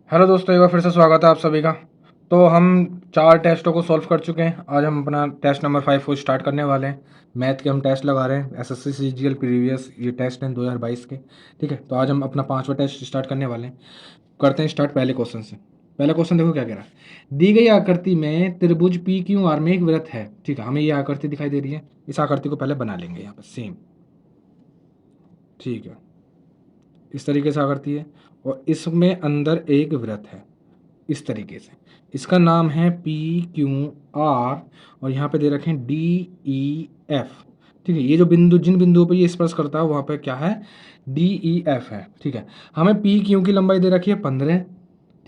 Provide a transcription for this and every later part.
Hello दोस्तों, एक बार फिर से स्वागत है आप सभी का। तो हम 4 टेस्टों को सॉल्व कर चुके हैं। आज हम अपना टेस्ट नंबर 5 को स्टार्ट करने वाले हैं। मैथ के हम टेस्ट लगा रहे हैं, एसएससी सीजीएल प्रीवियस ये टेस्ट हैं 2022 के। ठीक है, तो आज हम अपना 5वां टेस्ट स्टार्ट करने वाले हैं। करते हैं स्टार्ट पहले क्वेश्चन से। पहला क्वेश्चन देखो क्या कह रहा है। दी गई आकृति में त्रिभुज पी क्यू आर में एक वृत्त है। ठीक है, हमें ये आकृति दिखाई दे रही है। इस आकृति को पहले बना लेंगे यहाँ पर सेम। ठीक है, इस तरीके से आकृति है और इसमें अंदर एक वृत्त है इस तरीके से। इसका नाम है पी क्यू आर और यहाँ पे दे रखे हैं डी ई एफ। ठीक है, ये जो बिंदु जिन बिंदुओं पे ये स्पर्श करता है वहाँ पे क्या है, डी ई एफ है। ठीक है, हमें पी क्यू की लंबाई दे रखी है 15।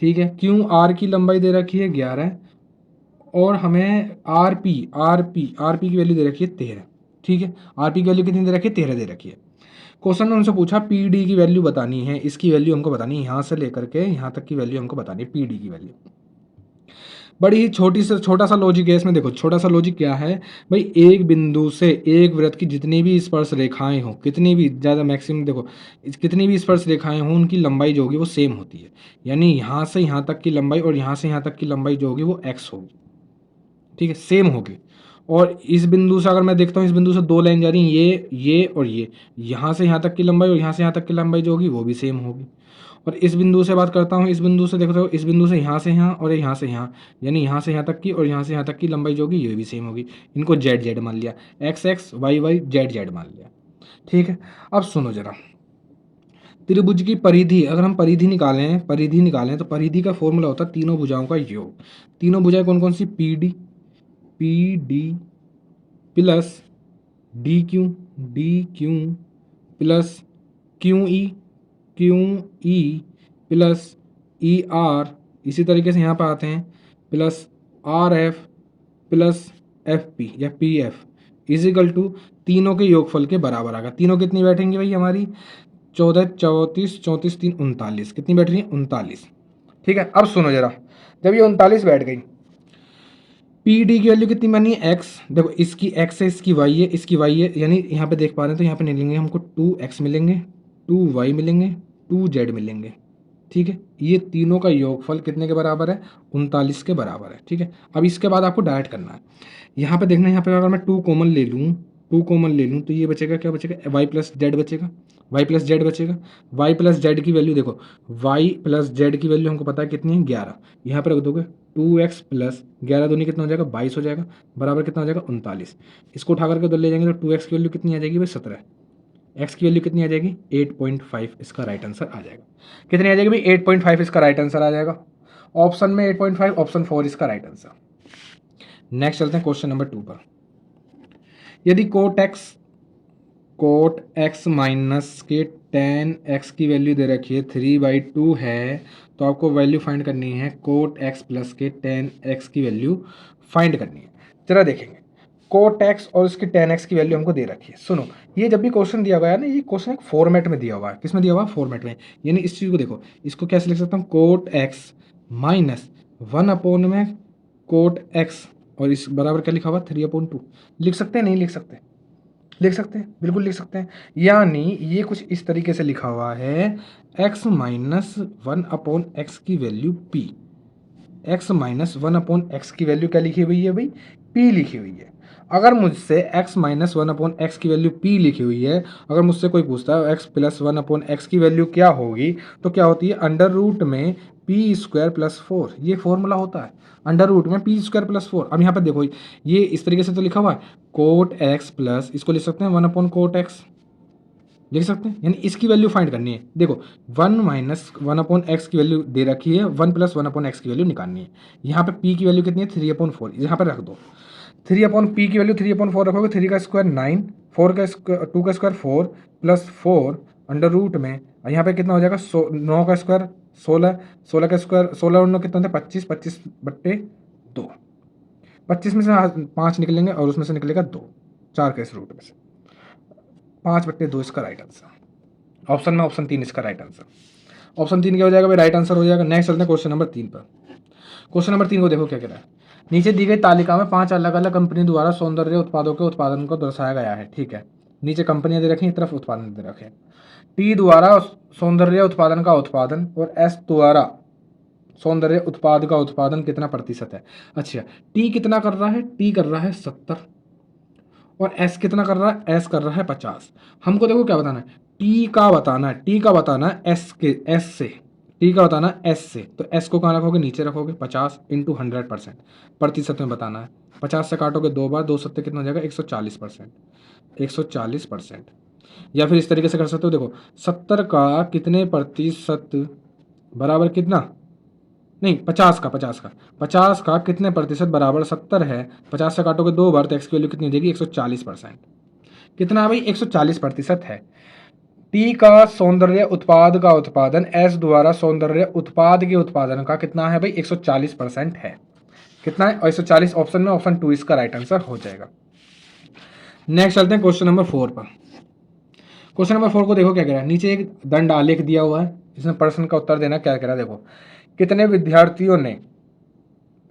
ठीक है, क्यू आर की लंबाई दे रखी है 11 और हमें आर पी की वैल्यू दे रखी है 13। ठीक है, आर पी की वैल्यू कितनी दे रखी है, 13 दे रखी है। क्वेश्चन में उनसे पूछा पी डी की वैल्यू बतानी है, इसकी वैल्यू हमको बतानी है, यहाँ से लेकर के यहाँ तक की वैल्यू हमको बतानी है, पी डी की वैल्यू। बड़ी ही छोटा सा लॉजिक है इसमें। देखो छोटा सा लॉजिक क्या है भाई, एक बिंदु से एक वृत्त की जितनी भी स्पर्श रेखाएं हो, कितनी भी ज़्यादा मैक्सिमम देखो, कितनी भी स्पर्श रेखाएं हों उनकी लंबाई जो होगी वो सेम होती है। यानी यहाँ से यहाँ तक की लंबाई और यहाँ से यहाँ तक की लंबाई जो होगी वो एक्स होगी। ठीक है, सेम होगी। और इस बिंदु से अगर मैं देखता हूँ, इस बिंदु से 2 लाइन जा रही हैं, ये और ये, यहाँ से यहाँ तक की लंबाई और यहाँ से यहाँ तक की लंबाई जो होगी वो भी सेम होगी। और इस बिंदु से बात करता हूँ, इस बिंदु से देखो, इस बिंदु से यहाँ और यहाँ से यहाँ, यानी यहाँ से यहाँ तक की और यहाँ से यहाँ तक की लंबाई जो होगी ये भी सेम होगी। इनको जेड जेड मान लिया, X X Y Y Z Z मान लिया। ठीक है, अब सुनो जरा, त्रिभुज की परिधि, अगर हम परिधि निकालें तो परिधि का फॉर्मूला होता है तीनों भुजाओं का योग। तीनों भुजाएं कौन कौन सी, P D plus D Q plus Q E plus E R, इसी तरीके से यहाँ पर आते हैं plus R F plus F P या पी एफ इजिकल टू तीनों के योगफल के बराबर आएगा। तीनों कितनी बैठेंगी भाई हमारी, 14 34 34 3 39, कितनी बैठ रही है, 39। ठीक है, अब सुनो जरा, जब ये 39 बैठ गई, पी डी की वैल्यू कितनी बनी है, एक्स। देखो इसकी एक्स है, इसकी वाई है, इसकी वाई है, यानी यहाँ पे देख पा रहे हैं तो यहाँ पे निकलेंगे हमको 2x मिलेंगे, 2y मिलेंगे, 2z मिलेंगे। ठीक है, ये तीनों का योगफल कितने के बराबर है, 39 के बराबर है। ठीक है, अब इसके बाद आपको डायरेक्ट करना है। यहाँ पे देखना है, यहाँ पे अगर मैं 2 कॉमन ले लूँ, तो ये बचेगा, क्या बचेगा, y प्लस जेड बचेगा, y प्लस जेड बचेगा। y प्लस जेड की वैल्यू देखो, y प्लस जेड की वैल्यू हमको पता है कितनी है, 11। यहाँ पर रख दोगे 2x प्लस 11 दूनी कितना हो जाएगा, 22 हो जाएगा, बराबर कितना हो जाएगा, 39। इसको उठा करके उधर ले जाएंगे तो 2x की वैल्यू कितनी आ जाएगी भाई, 17। एक्स की वैल्यू कितनी आ जाएगी, 8.5, इसका राइट आंसर आ जाएगा। कितनी आ जाएगी भाई, 8.5 इसका राइट आंसर आ जाएगा। ऑप्शन में 8.5, ऑप्शन 4 इसका राइट आंसर। नेक्स्ट चलते हैं क्वेश्चन नंबर 2 पर। यदि कोट एक्स माइनस के टेन एक्स की वैल्यू दे रखी है 3/2 है, तो आपको वैल्यू फाइंड करनी है कोट एक्स प्लस के टेन एक्स की वैल्यू फाइंड करनी है। जरा देखेंगे, कोट एक्स और उसकी टेन एक्स की वैल्यू हमको दे रखी है। सुनो, ये जब भी क्वेश्चन दिया गया है ना, ये क्वेश्चन एक फॉर्मेट में दिया हुआ है। किस में दिया हुआ है, फॉर्मेट में। यानी इस चीज़ को देखो, इसको कैसे लिख सकता हूँ, कोट एक्स माइनस 1 में कोट एक्स और इस बराबर क्या लिखा हुआ, 3/2। लिख सकते हैं, नहीं लिख सकते, लिख सकते हैं, बिल्कुल लिख सकते हैं। यानी ये कुछ इस तरीके से लिखा हुआ है, x माइनस 1/x की value p, x minus 1/x की वैल्यू क्या लिखी हुई है भाई, p लिखी हुई है। अगर मुझसे x माइनस 1/x की वैल्यू p लिखी हुई है, अगर मुझसे कोई पूछता है x प्लस 1/x की वैल्यू क्या होगी, तो क्या होती है, अंडर रूट में p² + 4, ये फॉर्मूला होता है, अंडर रूट में p² + 4। अब यहाँ पर देखो, ये इस तरीके से तो लिखा हुआ है कोट एक्स प्लस, इसको लिख सकते हैं 1/कोट एक्स, लिख सकते हैं। यानी इसकी वैल्यू फाइंड करनी है। देखो 1 माइनस 1/x की वैल्यू दे रखी है, 1 प्लस 1/x की वैल्यू निकालनी है। यहाँ पे p की वैल्यू कितनी है, 3/4, यहाँ पर रख दो 3/p की वैल्यू 3/4 रखोगे, 3 का स्क्वायर 9, 4 का स्क्वायर 2 का स्क्वायर 4 प्लस 4 अंडर रूट में, यहाँ पे कितना हो जाएगा, 9 का स्क्वायर 16, 16 का स्क्वायर 16 और 9 कितना होता है 25, 25/2, 25 में से 5 निकलेंगे और उसमें से निकलेगा 2, 4 के इस रूट में से 5/2 इसका राइट आंसर। ऑप्शन में ऑप्शन 3 इसका राइट आंसर। ऑप्शन 3 क्या हो जाएगा भाई, राइट आंसर हो जाएगा। नेक्स्ट चलते हैं क्वेश्चन नंबर 3 पर। क्वेश्चन नंबर 3 को देखो क्या कह रहा है, नीचे दी गई तालिका में 5 अलग अलग कंपनी द्वारा सौंदर्य उत्पादों के उत्पादन को दर्शाया गया है। ठीक है, नीचे कंपनियां दे रखी हैं, तरफ उत्पादन दे रखे हैं। टी द्वारा सौंदर्य उत्पादन का उत्पादन और एस द्वारा सौंदर्य उत्पाद का उत्पादन कितना प्रतिशत है। अच्छा, टी कितना कर रहा है, टी कर रहा है 70 और एस कितना कर रहा है, एस कर रहा है 50। हमको देखो क्या बताना है, टी का बताना है, टी का बताना है एस के, एस से, टी का बताना है एस से, तो एस को कहाँ रखोगे, नीचे रखोगे, 50 इंटू 100% प्रतिशत में बताना है। 50 से काटोगे 2 बार, 2 सत्ते कितना हो जाएगा, 140%, 140%। या फिर इस तरीके से कर सकते हो, देखो 70 का कितने प्रतिशत बराबर कितना, नहीं 50 का कितने प्रतिशत बराबर 70 है। 50 से काटोगे 2 बार तो एक्स की वैल्यू कितनी हो जाएगी, 140%। कितना है भाई, 140% है। टी का सौंदर्य उत्पाद का उत्पादन एस द्वारा सौंदर्य उत्पाद के उत्पादन का कितना है भाई, 140% है। कितना है, और 140 ऑप्शन में ऑप्शन 2 इसका राइट आंसर हो जाएगा। नेक्स्ट चलते हैं क्वेश्चन नंबर 4 पर। क्वेश्चन नंबर 4 को देखो क्या कह रहा है, नीचे एक दंड आलेख दिया हुआ है, इसमें प्रश्न का उत्तर देना। क्या कह रहा है देखो, कितने विद्यार्थियों ने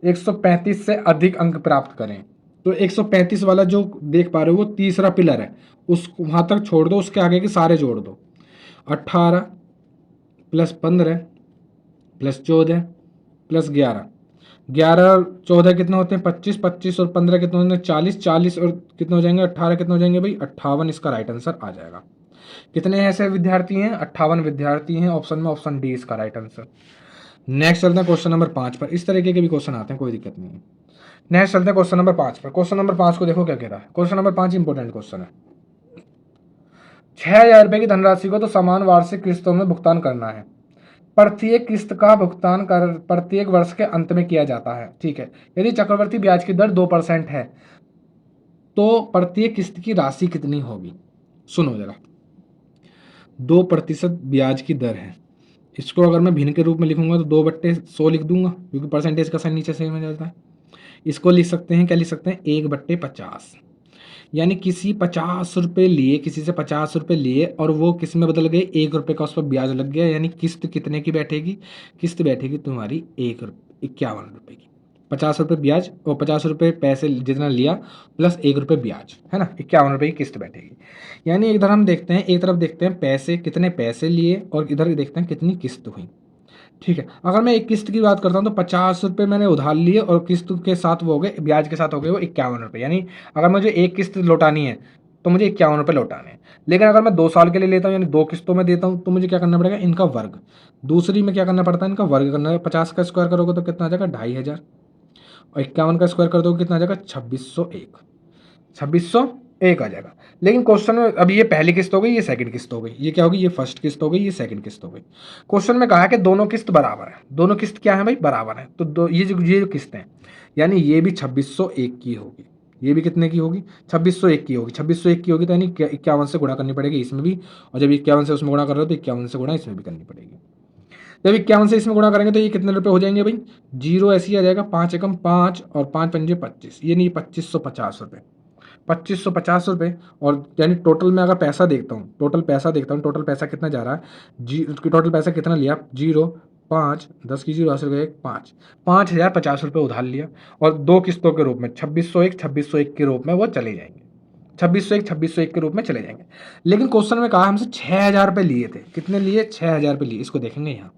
135 से अधिक अंक प्राप्त करें। तो 135 वाला जो देख पा रहे हो वो तीसरा पिलर है, उस वहां तक छोड़ दो, उसके आगे के सारे जोड़ दो। 18 प्लस 15 प्लस 14 प्लस 11, 11 14 कितने होते हैं, 25, 25 और 15 कितने होते हैं, 40, 40 और कितने हो जाएंगे, 18 कितने हो जाएंगे भाई, 58 इसका राइट आंसर आ जाएगा। कितने ऐसे विद्यार्थी हैं, 58 विद्यार्थी हैं ऑप्शन में, ऑप्शन डी इसका राइट आंसर। नेक्स्ट चलते हैं क्वेश्चन नंबर 5 पर। इस तरीके के भी क्वेश्चन आते हैं, कोई दिक्कत नहीं है। नेक्स्ट चलते हैं क्वेश्चन नंबर 5 पर। क्वेश्चन नंबर 5 को देखो क्या कह रहा है। क्वेश्चन नंबर 5 इंपॉर्टेंट क्वेश्चन है। 6,000 रुपए की धनराशि को तो समान वार्षिक किस्तों में भुगतान करना है। प्रत्येक किस्त का भुगतान कर प्रत्येक वर्ष के अंत में किया जाता है। ठीक है, यदि चक्रवृद्धि ब्याज की दर 2% है तो प्रत्येक किस्त की राशि कितनी होगी। सुनो जरा, 2% ब्याज की दर है, इसको अगर मैं भिन्न के रूप में लिखूंगा तो 2/100 लिख दूंगा, क्योंकि परसेंटेज का साइन नीचे से में जाता है। इसको लिख सकते हैं, क्या लिख सकते हैं, 1/50। यानी किसी 50 रुपये लिए, किसी से 50 रुपये लिए और वो किस में बदल गए, 1 रुपये का उस पर ब्याज लग गया, यानी किस्त कितने की बैठेगी, किस्त बैठेगी तुम्हारी 51 रुपये की। 50 रुपये ब्याज और 50 रुपये पैसे जितना लिया प्लस 1 रुपये ब्याज, है ना, 51 रुपये की किस्त बैठेगी। यानी इधर हम देखते हैं, एक तरफ देखते हैं पैसे, कितने पैसे लिए, और इधर देखते हैं कितनी किस्त हुई। ठीक है, अगर मैं एक किस्त की बात करता हूँ तो 50 रुपये मैंने उधार लिए और किस्त के साथ वो हो गए, ब्याज के साथ हो गए वो 51 रुपये। यानी अगर मुझे एक किस्त लौटानी है तो मुझे 51 रुपये लौटाने हैं। लेकिन अगर मैं 2 साल के लिए लेता हूँ, यानी 2 किस्तों में देता हूँ, तो मुझे क्या करना पड़ेगा, इनका वर्ग। दूसरी में क्या करना पड़ता है, इनका वर्ग करना है। 50 का स्क्वायर करोगे तो कितना आ जाएगा, 2500, और 51 का स्क्वायर कर दोगे कितना आ जाएगा, 2601, 2601 आ जाएगा। लेकिन क्वेश्चन में अभी ये पहली किस्त हो गई, ये सेकंड किस्त हो गई, ये क्या होगी, ये फर्स्ट किस्त हो गई, ये सेकंड किस्त हो गई। क्वेश्चन में कहा है कि दोनों किस्त बराबर है। दोनों किस्त क्या है भाई, बराबर है। तो ये जो किस्त है, यानी ये भी 2601 की होगी, ये भी कितने की होगी, 2601 की होगी। 2601 की होगी तो यानी 51 से गुणा करनी पड़ेगी इसमें भी, और जब 51 से उसमें गुणा कर रहे हो तो 51 से गुणा इसमें भी करनी पड़ेगी। जब 51 से इसमें गुणा करेंगे तो ये कितने रुपए हो जाएंगे भाई, जीरो ऐसे ही आ जाएगा, 5 एकम 5 और 5 पंजे 25, ये नहीं 2550 रुपये, 2550 रुपये। और यानी टोटल में अगर पैसा देखता हूँ, टोटल पैसा कितना जा रहा है, टोटल पैसा कितना लिया, 0 5 10 की 0 हासिल गए 5, 5050 रुपये उधार लिया, और 2 किस्तों के रूप में 2601 के रूप में वो चले जाएंगे, 2601 के रूप में चले जाएंगे। लेकिन क्वेश्चन में कहा हमसे 6,000 रुपये लिए थे, कितने लिए, 6,000 रुपये लिए। इसको देखेंगे यहाँ,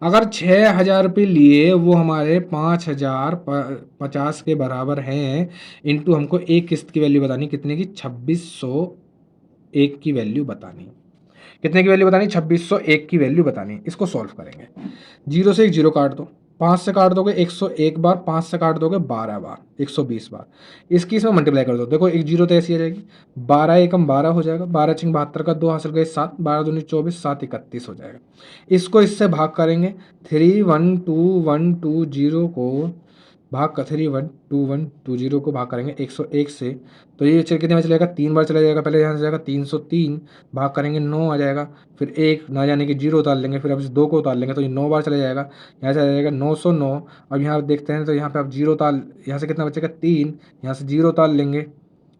अगर 6,000 रुपये लिए वो हमारे 5,050 के बराबर हैं, इंटू हमको एक किस्त की वैल्यू बतानी कितने की, 2601 की वैल्यू बतानी। कितने की वैल्यू बतानी, 2601 की वैल्यू बतानी। इसको सॉल्व करेंगे, 0 से एक 0 काट दो, 5 से काट दोगे 101 बार, 5 से काट दोगे 12 बार, 120 बार। इसकी इसमें मल्टीप्लाई कर दो, देखो एक 0 तो ऐसी आ जाएगी, 12 एकम 12 हो जाएगा, 12 छिंग 72 का 2 हासिल गए 7, 12 दूनी 24, 7 31 हो जाएगा। इसको इससे भाग करेंगे, 31210 को भाग का 31210 को भाग करेंगे 101 से, तो ये कितने में चलेगा, 3 बार चला जाएगा। पहले यहाँ से जाएगा 303, भाग करेंगे 9 आ जाएगा, फिर 1 ना जाने की 0 उतार लेंगे, फिर अब इस 2 को उतार लेंगे तो ये 9 बार चला जाएगा, यहाँ से आ जाएगा 909। अब यहाँ देखते हैं तो यहाँ पे आप 0 उतार, यहाँ से कितना बचेगा 3, यहाँ से 0 उतार लेंगे,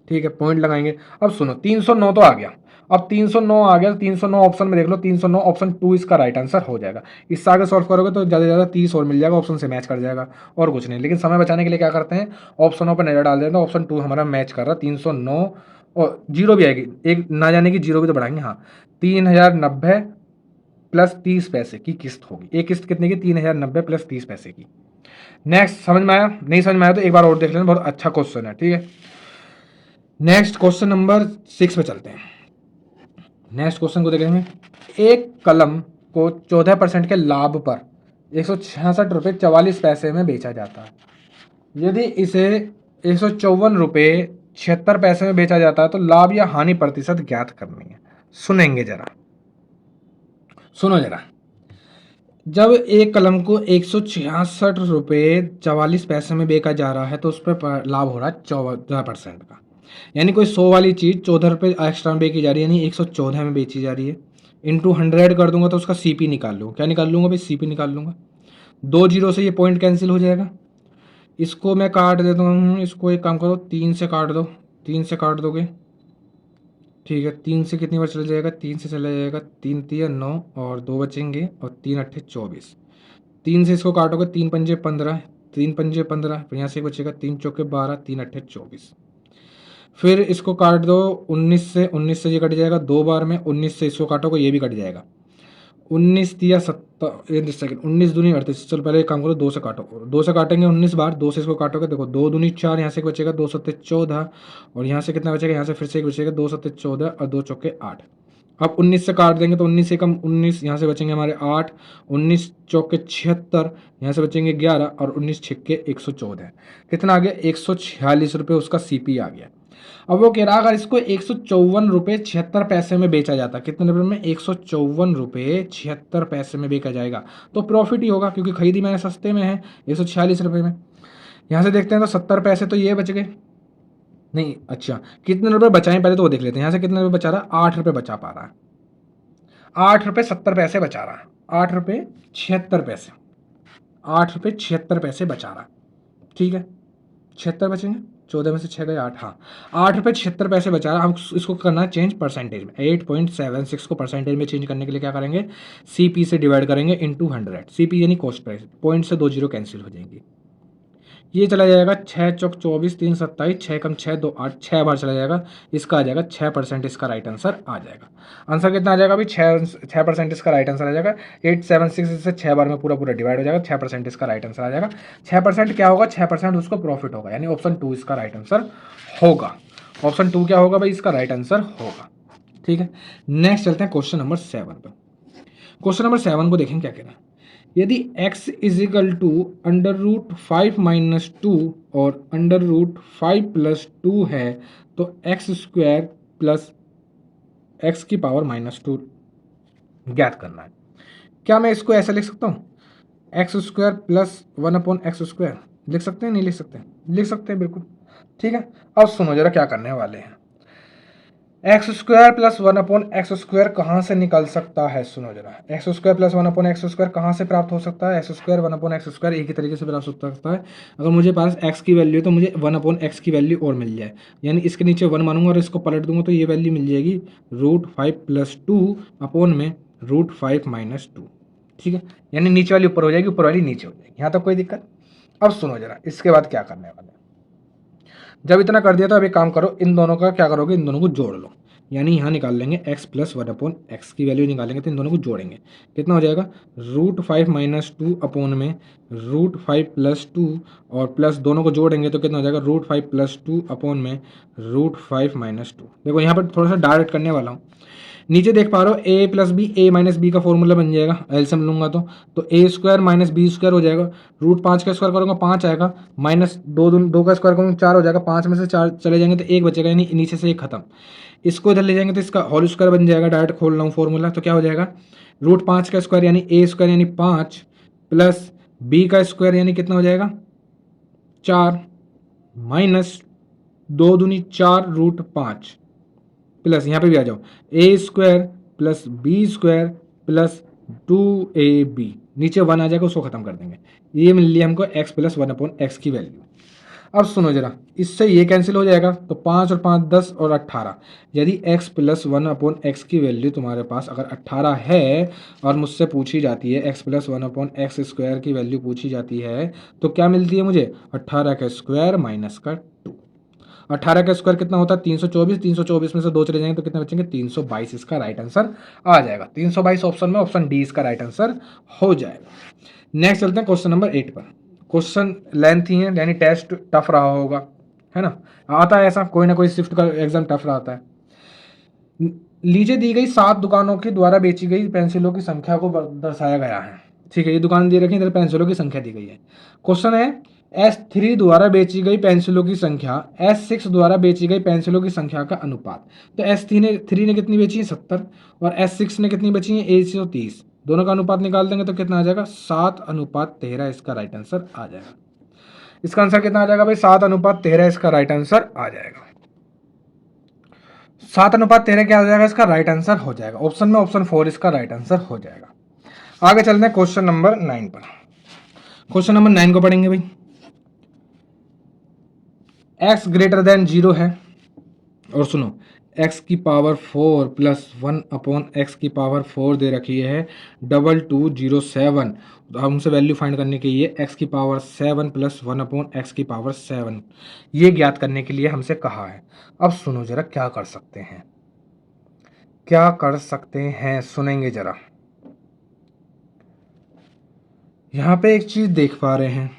ठीक है, पॉइंट लगाएंगे। अब सुनो 309 तो आ गया, अब 309 आ गया, 309 ऑप्शन में देख लो, 309 ऑप्शन 2 इसका राइट आंसर हो जाएगा। इससे आगे सॉल्व करोगे तो ज़्यादा से ज़्यादा 30 और मिल जाएगा, ऑप्शन से मैच कर जाएगा, और कुछ नहीं। लेकिन समय बचाने के लिए क्या करते हैं, ऑप्शनों पर नजर डाल देते हैं, ऑप्शन 2 हमारा मैच कर रहा है, 309 और 0 भी आएगी, एक ना जाने की 0 भी तो बढ़ाएंगे, हाँ 3090 प्लस 30 पैसे की किस्त होगी। एक किस्त कितने की? 3090 प्लस 30 पैसे की। नेक्स्ट, समझ में आया? नहीं समझ में आया तो एक बार और देख लेना, बहुत अच्छा क्वेश्चन है, ठीक है। नेक्स्ट क्वेश्चन नंबर 6 पे चलते हैं। नेक्स्ट क्वेश्चन को देखेंगे। एक कलम को 14% के लाभ पर 166 रुपये 44 पैसे में बेचा जाता है। यदि इसे 154 रुपये 76 पैसे में बेचा जाता है तो लाभ या हानि प्रतिशत ज्ञात करनी है। सुनेंगे जरा, सुनो जरा। जब एक कलम को 166 रुपये 44 पैसे में बेचा जा रहा है तो उस पर लाभ हो रहा है 14% का। यानी कोई 100 वाली चीज़ 14 रुपये एक्स्ट्रा में बेची जा रही है, यानी 114 में बेची जा रही है। इंटू 100 कर दूंगा तो उसका सीपी निकाल लूँगा। क्या निकाल लूँगा भाई? सीपी निकाल लूँगा। 2 जीरो से ये पॉइंट कैंसिल हो जाएगा। इसको मैं काट देता हूँ, इसको एक काम करो 3 से काट दो, 3 से काट दोगे, ठीक है। 3 से कितनी बार चला जाएगा? 3 से चला जाएगा, 3 तिया 9 और 2 बचेंगे और 3 अट्ठे 24। 3 से इसको काटोगे, 3 पंजे 15, 3 पंजे 15, फिर यहाँ से बचेगा 3 चौके 12, 3 अट्ठे 24। फिर इसको काट दो 19 से ये कट जाएगा 2 बार में, 19 से इसको काटोगे ये भी कट जाएगा। 19 तिया 70 सेकंड, 19 दूनी 38। चलो पहले एक काम करो, 2 से काटो, 2 से काटेंगे 19 बार, 2 से इसको काटोगे, देखो 2 दूनी 4, यहाँ से बचेगा 2 सत्ते 14 और यहाँ से कितना बचेगा? यहाँ से फिर से एक बचेगा 2 सत्ते 14 और 2 चौके 8। अब 19 से काट देंगे तो 19 से कम 19, यहाँ से बचेंगे हमारे 8, 19 चौके 76, यहाँ से बचेंगे 11 और 19 छिक्के 114। कितना आ गया? 146 रुपये उसका सीपी आ गया। अब वो कह रहा अगर इसको 154 रुपये 76 पैसे में बेचा जाता, कितने रुपये में? 154 रुपये 76 पैसे में बेचा जाएगा तो प्रॉफिट ही होगा, क्योंकि खरीदी मैंने सस्ते में है 146 रुपये में। यहाँ से देखते हैं तो 70 पैसे तो ये बच गए। नहीं, अच्छा कितने रुपए बचाएं पहले तो वो देख लेते हैं। यहाँ से कितने रुपए बचा रहा है? 8 रुपये बचा पा रहा है। 8 रुपये 70 पैसे बचा रहा है। 8 रुपये 76 पैसे, 8 रुपये 76 पैसे बचा रहा है, ठीक है। 76 बचेंगे, 14 में से 6 गए 8, हाँ 8 रुपये 76 पैसे बचा रहा है। हम इसको करना है चेंज परसेंटेज में। 8.76 को परसेंटेज में चेंज करने के लिए क्या करेंगे? सीपी से डिवाइड करेंगे इंटू 100। सीपी यानी कॉस्ट प्राइस, पॉइंट से 2 जीरो कैंसिल हो जाएंगी। ये चला जाएगा 6 चौक 24, 3 27, 6 कम 6 2 8, 6 बार चला जाएगा। इसका आ जाएगा 6%, इसका राइट आंसर आ जाएगा। आंसर कितना आ जाएगा अभी? 6% इसका राइट आंसर आ जाएगा। 876 से 6 बार में पूरा पूरा डिवाइड हो जाएगा, 6% इसका राइट आंसर आ जाएगा। 6% क्या होगा? 6% उसको प्रॉफिट होगा, यानी ऑप्शन 2 इसका राइट आंसर होगा। ऑप्शन 2 क्या होगा भाई? इसका राइट आंसर होगा, ठीक है। नेक्स्ट चलते हैं क्वेश्चन नंबर 7 पर। क्वेश्चन नंबर 7 को देखें क्या कह रहा है। यदि x equal to under root 5 minus 2 और अंडर रूट 5 प्लस 2 है तो एक्स स्क्वायर प्लस एक्स की पावर माइनस 2 ज्ञात करना है। क्या मैं इसको ऐसा लिख सकता हूँ? X square plus 1/x square लिख सकते हैं? नहीं लिख सकते? लिख सकते हैं बिल्कुल, ठीक है। अब सुनो जरा क्या करने वाले हैं। X square plus 1/x square कहाँ से निकल सकता है? सुनो जरा, x square plus 1/x square कहाँ से प्राप्त हो सकता है? एक्स स्क्वायर 1/x स्क्वायर एक ही तरीके से प्राप्त हो सकता है। अगर मुझे पास x की वैल्यू है तो मुझे 1/x की वैल्यू और मिल जाए, यानी इसके नीचे 1 मानूंगा और इसको पलट दूंगा तो ये वैल्यू मिल जाएगी √5 + 2 अपॉन में √5 - 2, ठीक है। यानी नीचे वाली ऊपर हो जाएगी, ऊपर वाली नीचे हो जाएगी। यहाँ तक कोई दिक्कत? अब सुनो जरा, इसके बाद क्या करने वाले हैं। जब इतना कर दिया तो अब एक काम करो, इन दोनों का क्या करोगे? इन दोनों को जोड़ लो, यानी यहाँ निकाल लेंगे x प्लस 1/x की वैल्यू निकालेंगे तो इन दोनों को जोड़ेंगे। कितना हो जाएगा? √5 - 2 अपॉन में √5 + 2 और प्लस दोनों को जोड़ेंगे तो कितना हो जाएगा? √5 + 2 अपॉन में √5 - 2। देखो यहाँ पर थोड़ा सा डायरेक्ट करने वाला हूँ। नीचे देख पा रहे हो a + b, a - b का फॉर्मूला बन जाएगा, एलसीएम लूंगा तो a² - b² हो जाएगा। √5 का स्क्वायर करूँगा 5 आएगा, माइनस 2 का स्क्वायर करूँगा 4 हो जाएगा। 5 में से 4 चले जाएंगे तो 1 बचेगा, यानी नीचे से 1 खत्म। इसको इधर ले जाएंगे तो इसका होल स्क्वायर बन जाएगा। डायरेक्ट खोल रहा हूँ फॉर्मूला, तो क्या हो जाएगा? √5 का स्क्वायर यानी a² यानी 5 प्लस b का स्क्वायर यानी कितना हो जाएगा? 4 माइनस 2 दूनी 4 √5 प्लस यहाँ पे भी आ जाओ a² plus b² plus 2ab, नीचे 1 आ जाएगा, उसको खत्म कर देंगे। ये मिल लिया हमको x प्लस 1/x की वैल्यू। अब सुनो जरा, इससे ये कैंसिल हो जाएगा तो 5 और 5 10 और 18। यदि x प्लस 1/x की वैल्यू तुम्हारे पास अगर 18 है और मुझसे पूछी जाती है x प्लस 1/x स्क्वायर की वैल्यू पूछी जाती है तो क्या मिलती है मुझे? 18 का स्क्वायर माइनस का 2। 18 का स्क्वायर कितना होता है 324, 324 में से 2 चले जाएंगे तो कितने बचेंगे 322 इसका राइट आंसर आ जाएगा। 322 ऑप्शन में ऑप्शन डी इसका राइट आंसर हो जाएगा। नेक्स्ट चलते हैं क्वेश्चन नंबर 8 पर। क्वेश्चन लेंथी है यानी टेस्ट टफ रहा होगा, है ना, आता है ऐसा, कोई ना कोई शिफ्ट का एग्जाम टफ रहता है। नीचे दी गई 7 दुकानों के द्वारा बेची गई पेंसिलों की संख्या को दर्शाया गया है। ठीक है, ये दुकान दे रखी है, इधर पेंसिलों की संख्या दी गई है। क्वेश्चन है S3 द्वारा बेची गई पेंसिलों की संख्या S6 द्वारा बेची गई पेंसिलों की संख्या का अनुपात। तो S3 ने कितनी बेची है 70 और S6 ने कितनी बेची है 130, दोनों का अनुपात निकाल देंगे तो कितना आ जाएगा 7:13 इसका राइट आंसर आ जाएगा। इसका आंसर कितना आ जाएगा भाई 7:13 इसका राइट आंसर आ जाएगा। 7:13 क्या हो जाएगा इसका राइट आंसर हो जाएगा। ऑप्शन में ऑप्शन 4 इसका राइट आंसर हो जाएगा। आगे चलते हैं क्वेश्चन नंबर 9 पर। क्वेश्चन नंबर 9 को पढ़ेंगे भाई। x ग्रेटर देन 0 है और सुनो x की पावर 4 प्लस 1 अपॉन एक्स की पावर 4 दे रखी है 2207। तो हमसे वैल्यू फाइंड करने के लिए x की पावर 7 प्लस 1 अपॉन एक्स की पावर 7 ये ज्ञात करने के लिए हमसे कहा है। अब सुनो जरा क्या कर सकते हैं, क्या कर सकते हैं, सुनेंगे जरा। यहां पे एक चीज देख पा रहे हैं,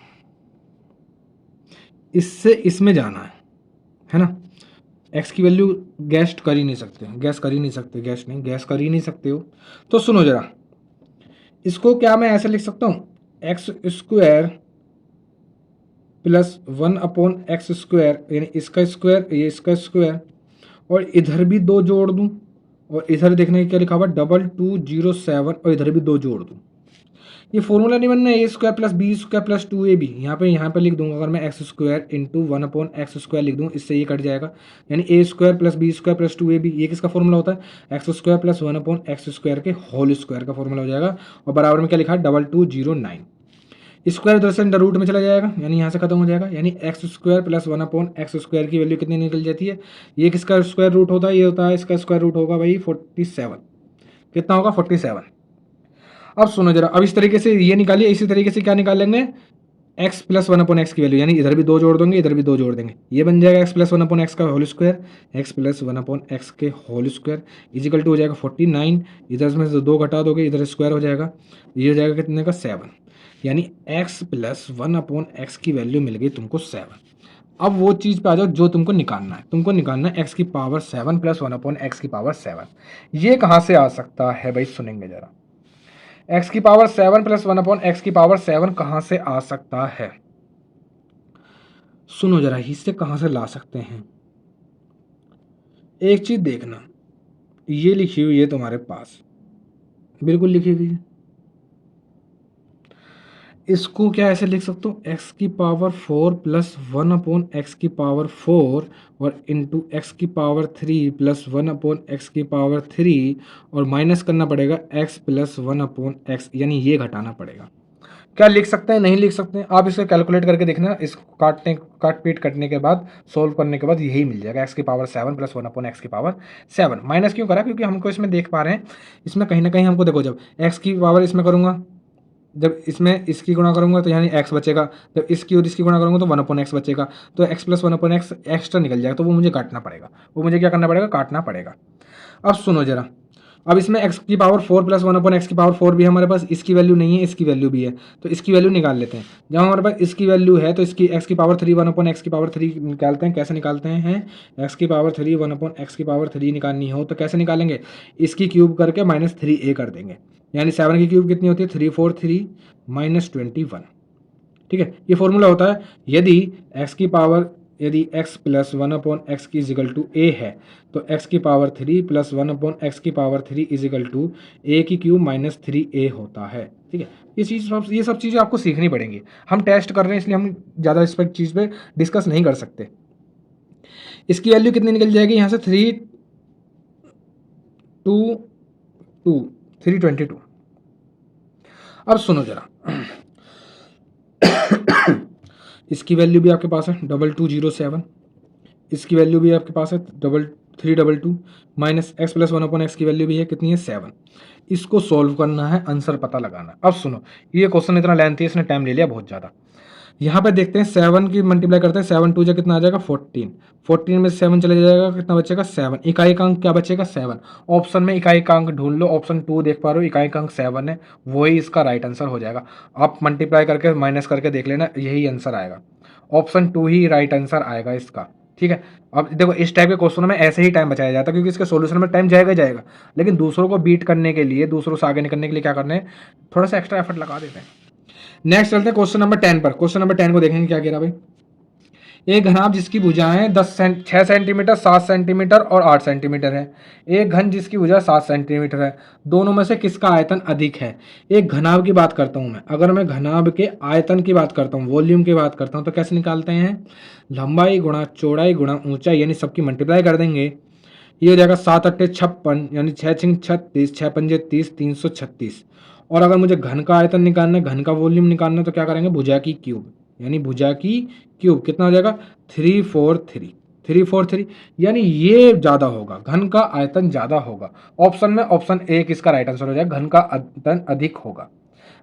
इससे इसमें जाना है ना। एक्स की वैल्यू गैस कर ही नहीं सकते, गैस कर ही नहीं सकते हो। तो सुनो जरा, इसको क्या मैं ऐसे लिख सकता हूं x square plus 1 upon X square, यानी इसका स्क्वायर ये इसका स्क्वायर, और इधर भी 2 जोड़ दूं और इधर देखने क्या लिखा हुआ 2207 और इधर भी 2 जोड़ दूं। ये फॉर्मूला नहीं बनना है, A square plus B square plus 2ab। यहाँ पे लिख दूंगा, अगर मैं X square into 1 upon X square लिख दूँ, इससे ये कट जाएगा, यानी A square plus B square plus 2ab। ये किसका फॉर्मूला होता है X square plus 1 upon X square के होल स्क्वायर का फॉर्मूला हो जाएगा। और बराबर में क्या लिखा है 2209। स्क्वायर उधर से अंडर रूट में चला जाएगा, यानी यहाँ से खत्म हो जाएगा, यानी x square plus 1 upon X square की वैल्यू कितनी निकल जाती है। ये किसका स्क्वायर रूट होता है, ये होता है इसका स्क्वायर रूट होगा भाई 47। कितना होगा 47। अब सुनो जरा, अब इस तरीके से ये निकालिए, इसी तरीके से क्या निकालेंगे x प्लस 1 अपॉन एक्स की वैल्यू, यानी इधर भी 2 जोड़ देंगे इधर भी 2 जोड़ देंगे, ये बन जाएगा x प्लस 1 अपॉन एक्स का whole square, x plus 1 upon X के होल स्क्वायर इजिकल टू हो जाएगा 49। इधर में से 2 घटा दोगे इधर स्क्वायर हो जाएगा, ये हो जाएगा कितने का 7, यानी x प्लस 1 अपॉन एक्स की वैल्यू मिल गई तुमको 7। अब वो चीज़ पे आ जाओ जो तुमको निकालना है, तुमको निकालना है x की पावर 7 प्लस 1 अपॉन एक्स की पावर 7। ये कहाँ से आ सकता है भाई, सुनेंगे जरा। x की पावर 7 प्लस 1 अपॉन एक्स की पावर 7 कहाँ से आ सकता है, सुनो जरा, इससे कहाँ से ला सकते हैं। एक चीज देखना, ये लिखी हुई है तुम्हारे पास, बिल्कुल लिखी हुई है, इसको क्या ऐसे लिख सकते हो x की पावर 4 प्लस 1 अपॉन एक्स की पावर 4 और इंटू एक्स की पावर 3 प्लस 1 अपॉन एक्स की पावर 3 और माइनस करना पड़ेगा x प्लस 1 अपॉन एक्स, यानी ये घटाना पड़ेगा। क्या लिख सकते हैं, नहीं लिख सकते हैं, आप इसे कैलकुलेट करके देखना, इसको काट पीट करने के बाद सोल्व करने के बाद यही मिल जाएगा x की पावर 7 प्लस 1 अपॉन एक्स की पावर 7। माइनस क्यों करा, क्योंकि हमको इसमें देख पा रहे हैं, इसमें कहीं ना कहीं हमको देखो, जब x की पावर इसमें करूंगा, जब इसमें इसकी गुणा करूंगा तो यानी x बचेगा, जब इसकी और इसकी गुणा करूंगा तो 1 अपॉन एक्स बचेगा, तो x plus 1 upon x extra निकल जाएगा, तो वो मुझे काटना पड़ेगा, वो मुझे क्या करना पड़ेगा, काटना पड़ेगा। अब सुनो जरा, अब इसमें x की पावर 4 प्लस 1 अपॉन एक्स की पावर 4 भी हमारे पास, इसकी वैल्यू नहीं है इसकी वैल्यू भी है, तो इसकी वैल्यू निकाल लेते हैं। जब हमारे पास इसकी वैल्यू है तो इसकी x की पावर 3 1 अपॉन एक्स की पावर 3 निकालते हैं। कैसे निकालते हैं, x की पावर 3 1 अपॉन एक्स की पावर 3 निकालनी हो तो कैसे निकालेंगे, इसकी क्यूब करके माइनस 3a कर देंगे, यानी 7 की क्यूब कितनी होती है 343 माइनस 21। ठीक है, ये फॉर्मूला होता है, यदि x प्लस 1 अपॉन एक्स की इजिकल टू a है तो x की पावर 3 प्लस 1 अपॉन एक्स की पावर 3 इजिकल टू a की क्यूब माइनस 3a होता है। ठीक है, ये सब चीज़ें आपको सीखनी पड़ेंगी, हम टेस्ट कर रहे हैं इसलिए हम ज़्यादा इस पर चीज़ पे डिस्कस नहीं कर सकते। इसकी वैल्यू कितनी निकल जाएगी यहाँ से 322। अब सुनो जरा, इसकी वैल्यू भी आपके पास है 2207, इसकी वैल्यू भी आपके पास है 322 minus x plus 1 upon x की वैल्यू भी है कितनी है 7। इसको सॉल्व करना है, आंसर पता लगाना। अब सुनो, ये क्वेश्चन इतना लेंथी है, इसने टाइम ले लिया बहुत ज़्यादा। यहाँ पे देखते हैं 7 की मल्टीप्लाई करते हैं, 7 टू जा कितना आ जाएगा 14, 14 में 7 चले जाएगा, कितना बचेगा 7, इकाई अंक क्या बचेगा 7। ऑप्शन में इकाई अंक ढूंढ लो, ऑप्शन 2 देख पा रहे हो इकाई अंक 7 है, वही इसका राइट आंसर हो जाएगा। आप मल्टीप्लाई करके माइनस करके देख लेना, यही आंसर आएगा, ऑप्शन 2 ही राइट आंसर आएगा इसका। ठीक है, अब देखो इस टाइप के क्वेश्चनों में ऐसे ही टाइम बचाया जाता है, क्योंकि इसके सोल्यूशन में टाइम जाएगा जाएगा, लेकिन दूसरों को बीट करने के लिए, दूसरों से आगे निकलने के लिए क्या करना है, थोड़ा सा एक्स्ट्रा एफर्ट लगा देते हैं। नेक्स्ट चलते हैं क्वेश्चन नंबर 10 पर। क्वेश्चन नंबर 10 को देखेंगे क्या कह रहा भाई। एक घनाभ जिसकी भुजाएं 6 सेंटीमीटर, 7 सेंटीमीटर और 8 सेंटीमीटर है। एक घन जिसकी भुजा 7 सेंटीमीटर है। दोनों में से किसका आयतन अधिक है। एक घनाभ की बात करता हूं मैं, अगर मैं घनाभ के आयतन की बात करता हूं, वॉल्यूम की बात करता हूं, तो कैसे निकालते हैं, लंबाई गुणा चौड़ाई गुणा ऊंचाई, यानी सबकी मल्टीप्लाई कर देंगे। ये हो जाएगा 7 अट्ठे 56, यानी 6 छिंग 36, 6 पंजे 30, 336। और अगर मुझे घन का आयतन निकालना है, घन का वॉल्यूम निकालना है, तो क्या करेंगे, भुजा की क्यूब, यानी भुजा की क्यूब कितना हो जाएगा 343, 343, यानी ये ज्यादा होगा, घन का आयतन ज्यादा होगा। ऑप्शन में ऑप्शन ए किसका राइट आंसर हो जाएगा, घन का आयतन अधिक होगा,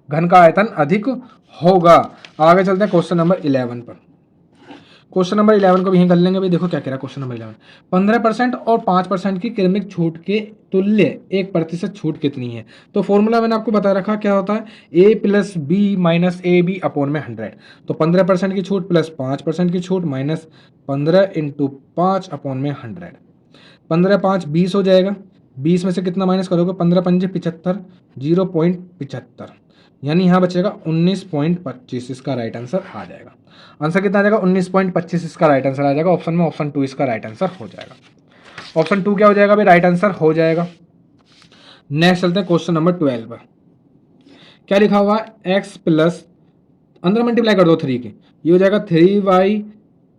घन का आयतन अधिक होगा। आगे चलते हैं क्वेश्चन नंबर 11 पर। क्वेश्चन नंबर 11 को भी यहीं कर लेंगे भाई। देखो क्या कह रहा है क्वेश्चन नंबर 11, 15% और 5% की क्रमिक छूट के तुल्य 1% छूट कितनी है। तो फॉर्मूला मैंने आपको बता रखा क्या होता है, a plus B minus A B upon में 100। तो 15% की छूट प्लस 5% की छूट माइनस 15 इंटू 5 अपॉन में 100। 15 5 20 हो जाएगा, 20 में से कितना माइनस करोगे, 15 पंजे 75, 0.75, यानी यहाँ बचेगा 19.25, इसका राइट आंसर आ जाएगा। आंसर कितना आ जाएगा 19.25, इसका राइट आंसर आ जाएगा। ऑप्शन में ऑप्शन 2 इसका राइट आंसर हो जाएगा। ऑप्शन 2 क्या हो जाएगा भाई, राइट आंसर हो जाएगा। नेक्स्ट चलते हैं क्वेश्चन नंबर 12 पर। क्या लिखा हुआ है, एक्स प्लस, अंदर मल्टीप्लाई कर दो 3 के, ये हो जाएगा 3y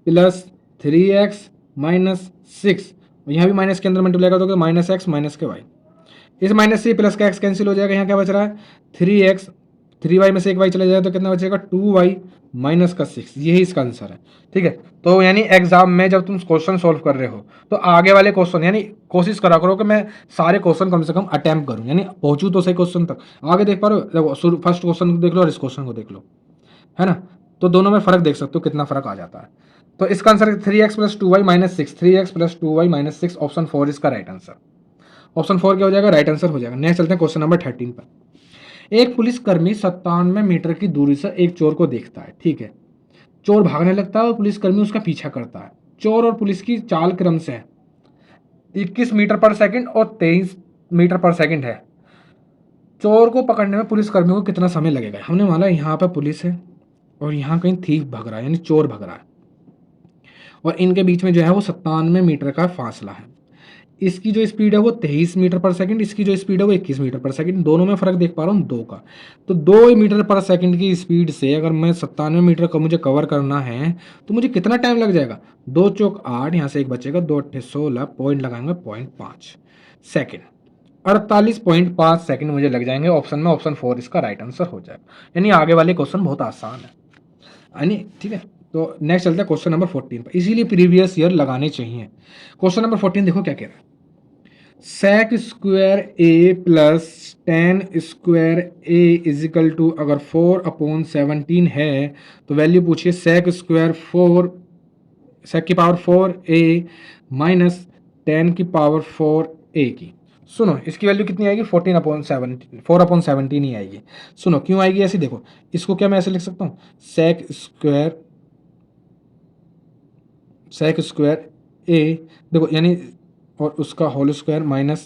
प्लस 3x माइनस 6, यहाँ भी माइनस के अंदर मल्टीप्लाई कर दोगे माइनस एक्स माइनस के वाई, इस माइनस से प्लस का एक्स कैंसिल हो जाएगा, यहाँ क्या बच रहा है 3x, 3y में से एक वाई चला जाए तो कितना बचेगा 2y माइनस का 6, यही इसका आंसर है। ठीक है, तो यानी एग्जाम में जब तुम क्वेश्चन सॉल्व कर रहे हो तो आगे वाले क्वेश्चन, यानी कोशिश करा करो कि मैं सारे क्वेश्चन कम से कम अटेम्प्ट करूं, यानी पहुंचूं तो सही क्वेश्चन तक। आगे देख पा रहे हो, देखो फर्स्ट क्वेश्चन को देख लो और इस क्वेश्चन को देख लो, है ना, तो दोनों में फर्क देख सकते हो कितना फर्क आ जाता है। तो इसका answer 3x plus 2y minus 6, 3x plus 2y minus 6, option 4 इसका राइट आंसर। ऑप्शन 4 क्या हो जाएगा, राइट आंसर हो जाएगा। नेक्स्ट चलते हैं क्वेश्चन नंबर 13 पर। एक पुलिसकर्मी 97 मीटर की दूरी से एक चोर को देखता है। ठीक है, चोर भागने लगता है और पुलिसकर्मी उसका पीछा करता है। चोर और पुलिस की चाल क्रम से 21 मीटर पर सेकंड और 23 मीटर पर सेकंड है। चोर को पकड़ने में पुलिसकर्मी को कितना समय लगेगा। हमने माना यहाँ पर पुलिस है और यहाँ कहीं थीफ भग रहा है, यानी चोर भग रहा है, और इनके बीच में जो है वो 97 मीटर का फासला है। इसकी जो स्पीड है वो 23 मीटर पर सेकंड, इसकी जो स्पीड है वो 21 मीटर पर सेकंड, दोनों में फर्क देख पा रहा हूँ 2 का। तो 2 मीटर पर सेकंड की स्पीड से अगर मैं 97 मीटर का मुझे कवर करना है तो मुझे कितना टाइम लग जाएगा, 2 चौक 8, यहाँ से एक बचेगा, 2 अट्ठे 16, पॉइंट लगाएंगे 0.5 सेकेंड, 48.5 सेकंड मुझे लग जाएंगे। ऑप्शन में ऑप्शन 4 इसका राइट आंसर हो जाएगा, यानी आगे वाले क्वेश्चन बहुत आसान है, यानी ठीक है। तो नेक्स्ट चलता है क्वेश्चन नंबर 14 पर, इसीलिए प्रीवियस ईयर लगाने चाहिए। क्वेश्चन नंबर 14 देखो क्या कह रहा है, sec square A plus ten square A equal to, अगर 4/17 है तो वैल्यू पूछिए सेक स्क्वायर 4, सेक की पावर 4a माइनस 10 की पावर 4a की। सुनो इसकी वैल्यू कितनी आएगी, 14/17, 4/17 ही आएगी। सुनो क्यों आएगी ऐसी, देखो इसको क्या मैं ऐसे लिख सकता हूँ, सेक स्क्वायर ए, देखो यानी, और उसका होल स्क्वायर माइनस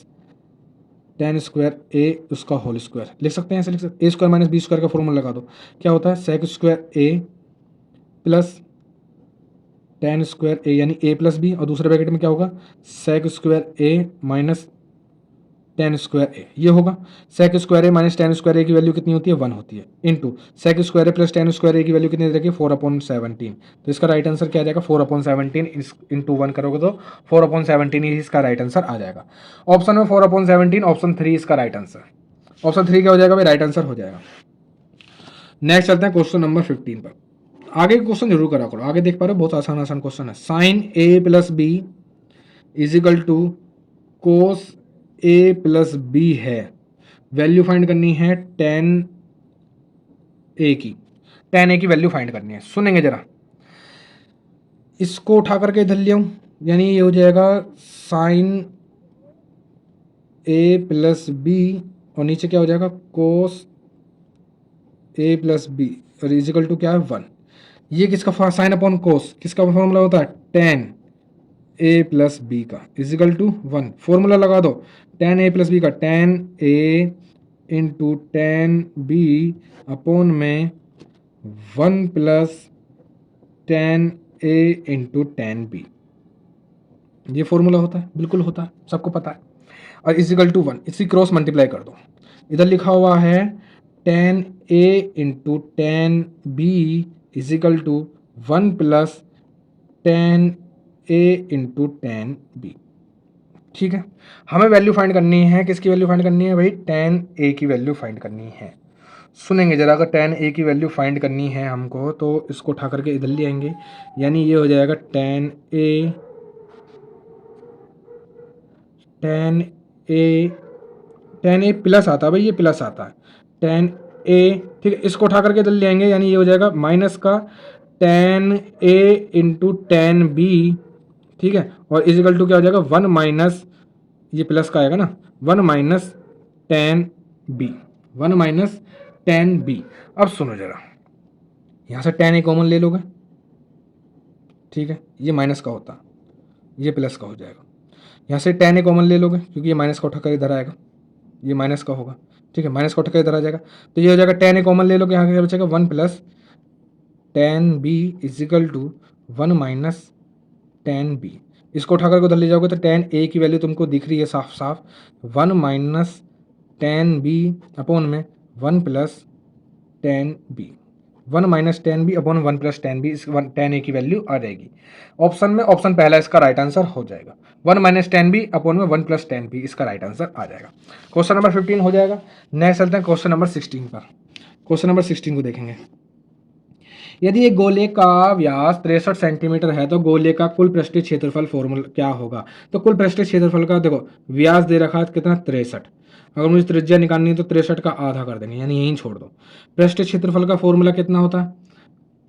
10 स्क्वायर ए उसका होल स्क्वायर, लिख सकते हैं ऐसे, लिख सकते, ए स्क्वायर माइनस बी स्क्वायर का फॉर्मूला लगा दो, क्या होता है sec square A plus 10 square ए, यानी ए प्लस बी, और दूसरे ब्रैकेट में क्या होगा सेक स्क्वायर ए माइनस 10 स्क्वायर ए, ये होगा। सेक स्क्वायर ए माइनस 10 स्क्वायर ए की वैल्यू कितनी होती है, 1 होती है, into sec square A plus 10 square ए की वैल्यू कितनी रखी है, 4/17। तो इसका राइट आंसर क्या आ जाएगा, 4/17 इंटू 1 करोगे तो 4/17 ही इसका राइट आंसर आ जाएगा। ऑप्शन में 4/17, ऑप्शन 3 इसका राइट आंसर। ऑप्शन 3 क्या हो जाएगा भाई, राइट आंसर हो जाएगा। नेक्स्ट चलते हैं क्वेश्चन नंबर 15 पर। आगे क्वेश्चन जरूर करा करो, आगे देख पा रहे हो बहुत आसान आसान क्वेश्चन है। Sine A plus B equal to cos A plus B है, वैल्यू फाइंड करनी है 10 ए की। tan a की वैल्यू फाइंड करनी है। सुनेंगे जरा, इसको उठा करके इधर ले आऊं, यानी ये हो जाएगा साइन a प्लस बी और नीचे क्या हो जाएगा कोस a प्लस बी और इजिकल टू क्या है 1। ये किसका साइन अपॉन कोस किसका फॉर्मूला होता है tan a प्लस बी का इजिकल टू 1। फॉर्मूला लगा दो tan a प्लस बी का tan a into tan b upon में 1 plus tan a into tan b। ये फॉर्मूला होता है, बिल्कुल होता है, सबको पता है। और इजिकल टू 1, इसी क्रॉस मल्टीप्लाई कर दो। इधर लिखा हुआ है tan a into tan b equal to 1 plus tan a into tan b। ठीक है, हमें वैल्यू फाइंड करनी है, किसकी वैल्यू फाइंड करनी है भाई tan a की वैल्यू फाइंड करनी है। सुनेंगे जरा, अगर tan a की वैल्यू फाइंड करनी है हमको तो इसको उठा करके इधर ले आएंगे, यानी ये हो जाएगा tan a प्लस आता है भाई, ये प्लस आता है tan a, ठीक है। इसको उठा करके इधर ले आएंगे, यानी ये हो जाएगा माइनस का tan a into tan b, ठीक है। और इजिकल टू क्या हो जाएगा 1 माइनस, ये प्लस का आएगा ना 1 minus tan b, 1 minus tan b। अब सुनो जरा, यहाँ से tan a कॉमन ले लोगे, ठीक है, ये माइनस का होता, ये प्लस का हो जाएगा। यहाँ से tan a कॉमन ले लोगे क्योंकि ये माइनस का उठाकर इधर आएगा, ये माइनस का होगा, ठीक है, माइनस का उठाकर इधर आ जाएगा। तो ये हो जाएगा tan a कॉमन ले लोगे, यहाँ क्या बचेगा 1 plus tan b equal to 1 minus tan b। इसको उठाकर उधर ले जाओगे तो tan a की वैल्यू तुमको दिख रही है साफ साफ 1 माइनस tan b अपॉन में 1 plus tan b, 1 minus tan b upon 1 plus tan b, इस tan a की वैल्यू आ जाएगी ऑप्शन में। ऑप्शन पहला इसका राइट आंसर हो जाएगा, 1 माइनस tan b अपॉन में 1 प्लस tan b, इसका राइट आंसर आ जाएगा। क्वेश्चन नंबर 15 हो जाएगा। नेक्स्ट चलते हैं क्वेश्चन नंबर 16 पर। क्वेश्चन नंबर 16 को देखेंगे, यदि एक गोले का व्यास 63 सेंटीमीटर है तो गोले का कुल पृष्ठीय क्षेत्रफल फॉर्मूला क्या होगा। तो कुल पृष्ठीय क्षेत्रफल का देखो व्यास दे रखा है कितना 63, अगर मुझे त्रिज्या निकालनी है तो 63 का आधा कर देंगे, यानी यहीं छोड़ दो। पृष्ठीय क्षेत्रफल का फॉर्मूला कितना होता है,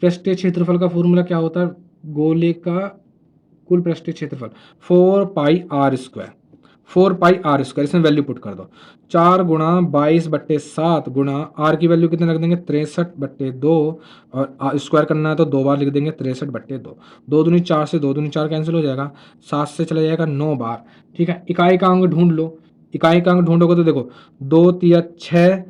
पृष्ठीय क्षेत्रफल का फॉर्मूला क्या होता है, गोले का कुल पृष्ठीय क्षेत्रफल 4 pi R square, 4 pi R square, इसमें वैल्यू पुट कर दो 4 गुणा 22/7 गुणा आर की वैल्यू कितने रख देंगे 63/2 और स्क्वायर करना है तो 2 बार लिख देंगे 63/2। 2 दूनी 4 से 2 दूनी 4 कैंसिल हो जाएगा, 7 से चला जाएगा 9 बार, ठीक है। इकाई का अंक ढूंढ लो, इकाई का अंक ढूंढोगे तो देखो 2 तिया 6,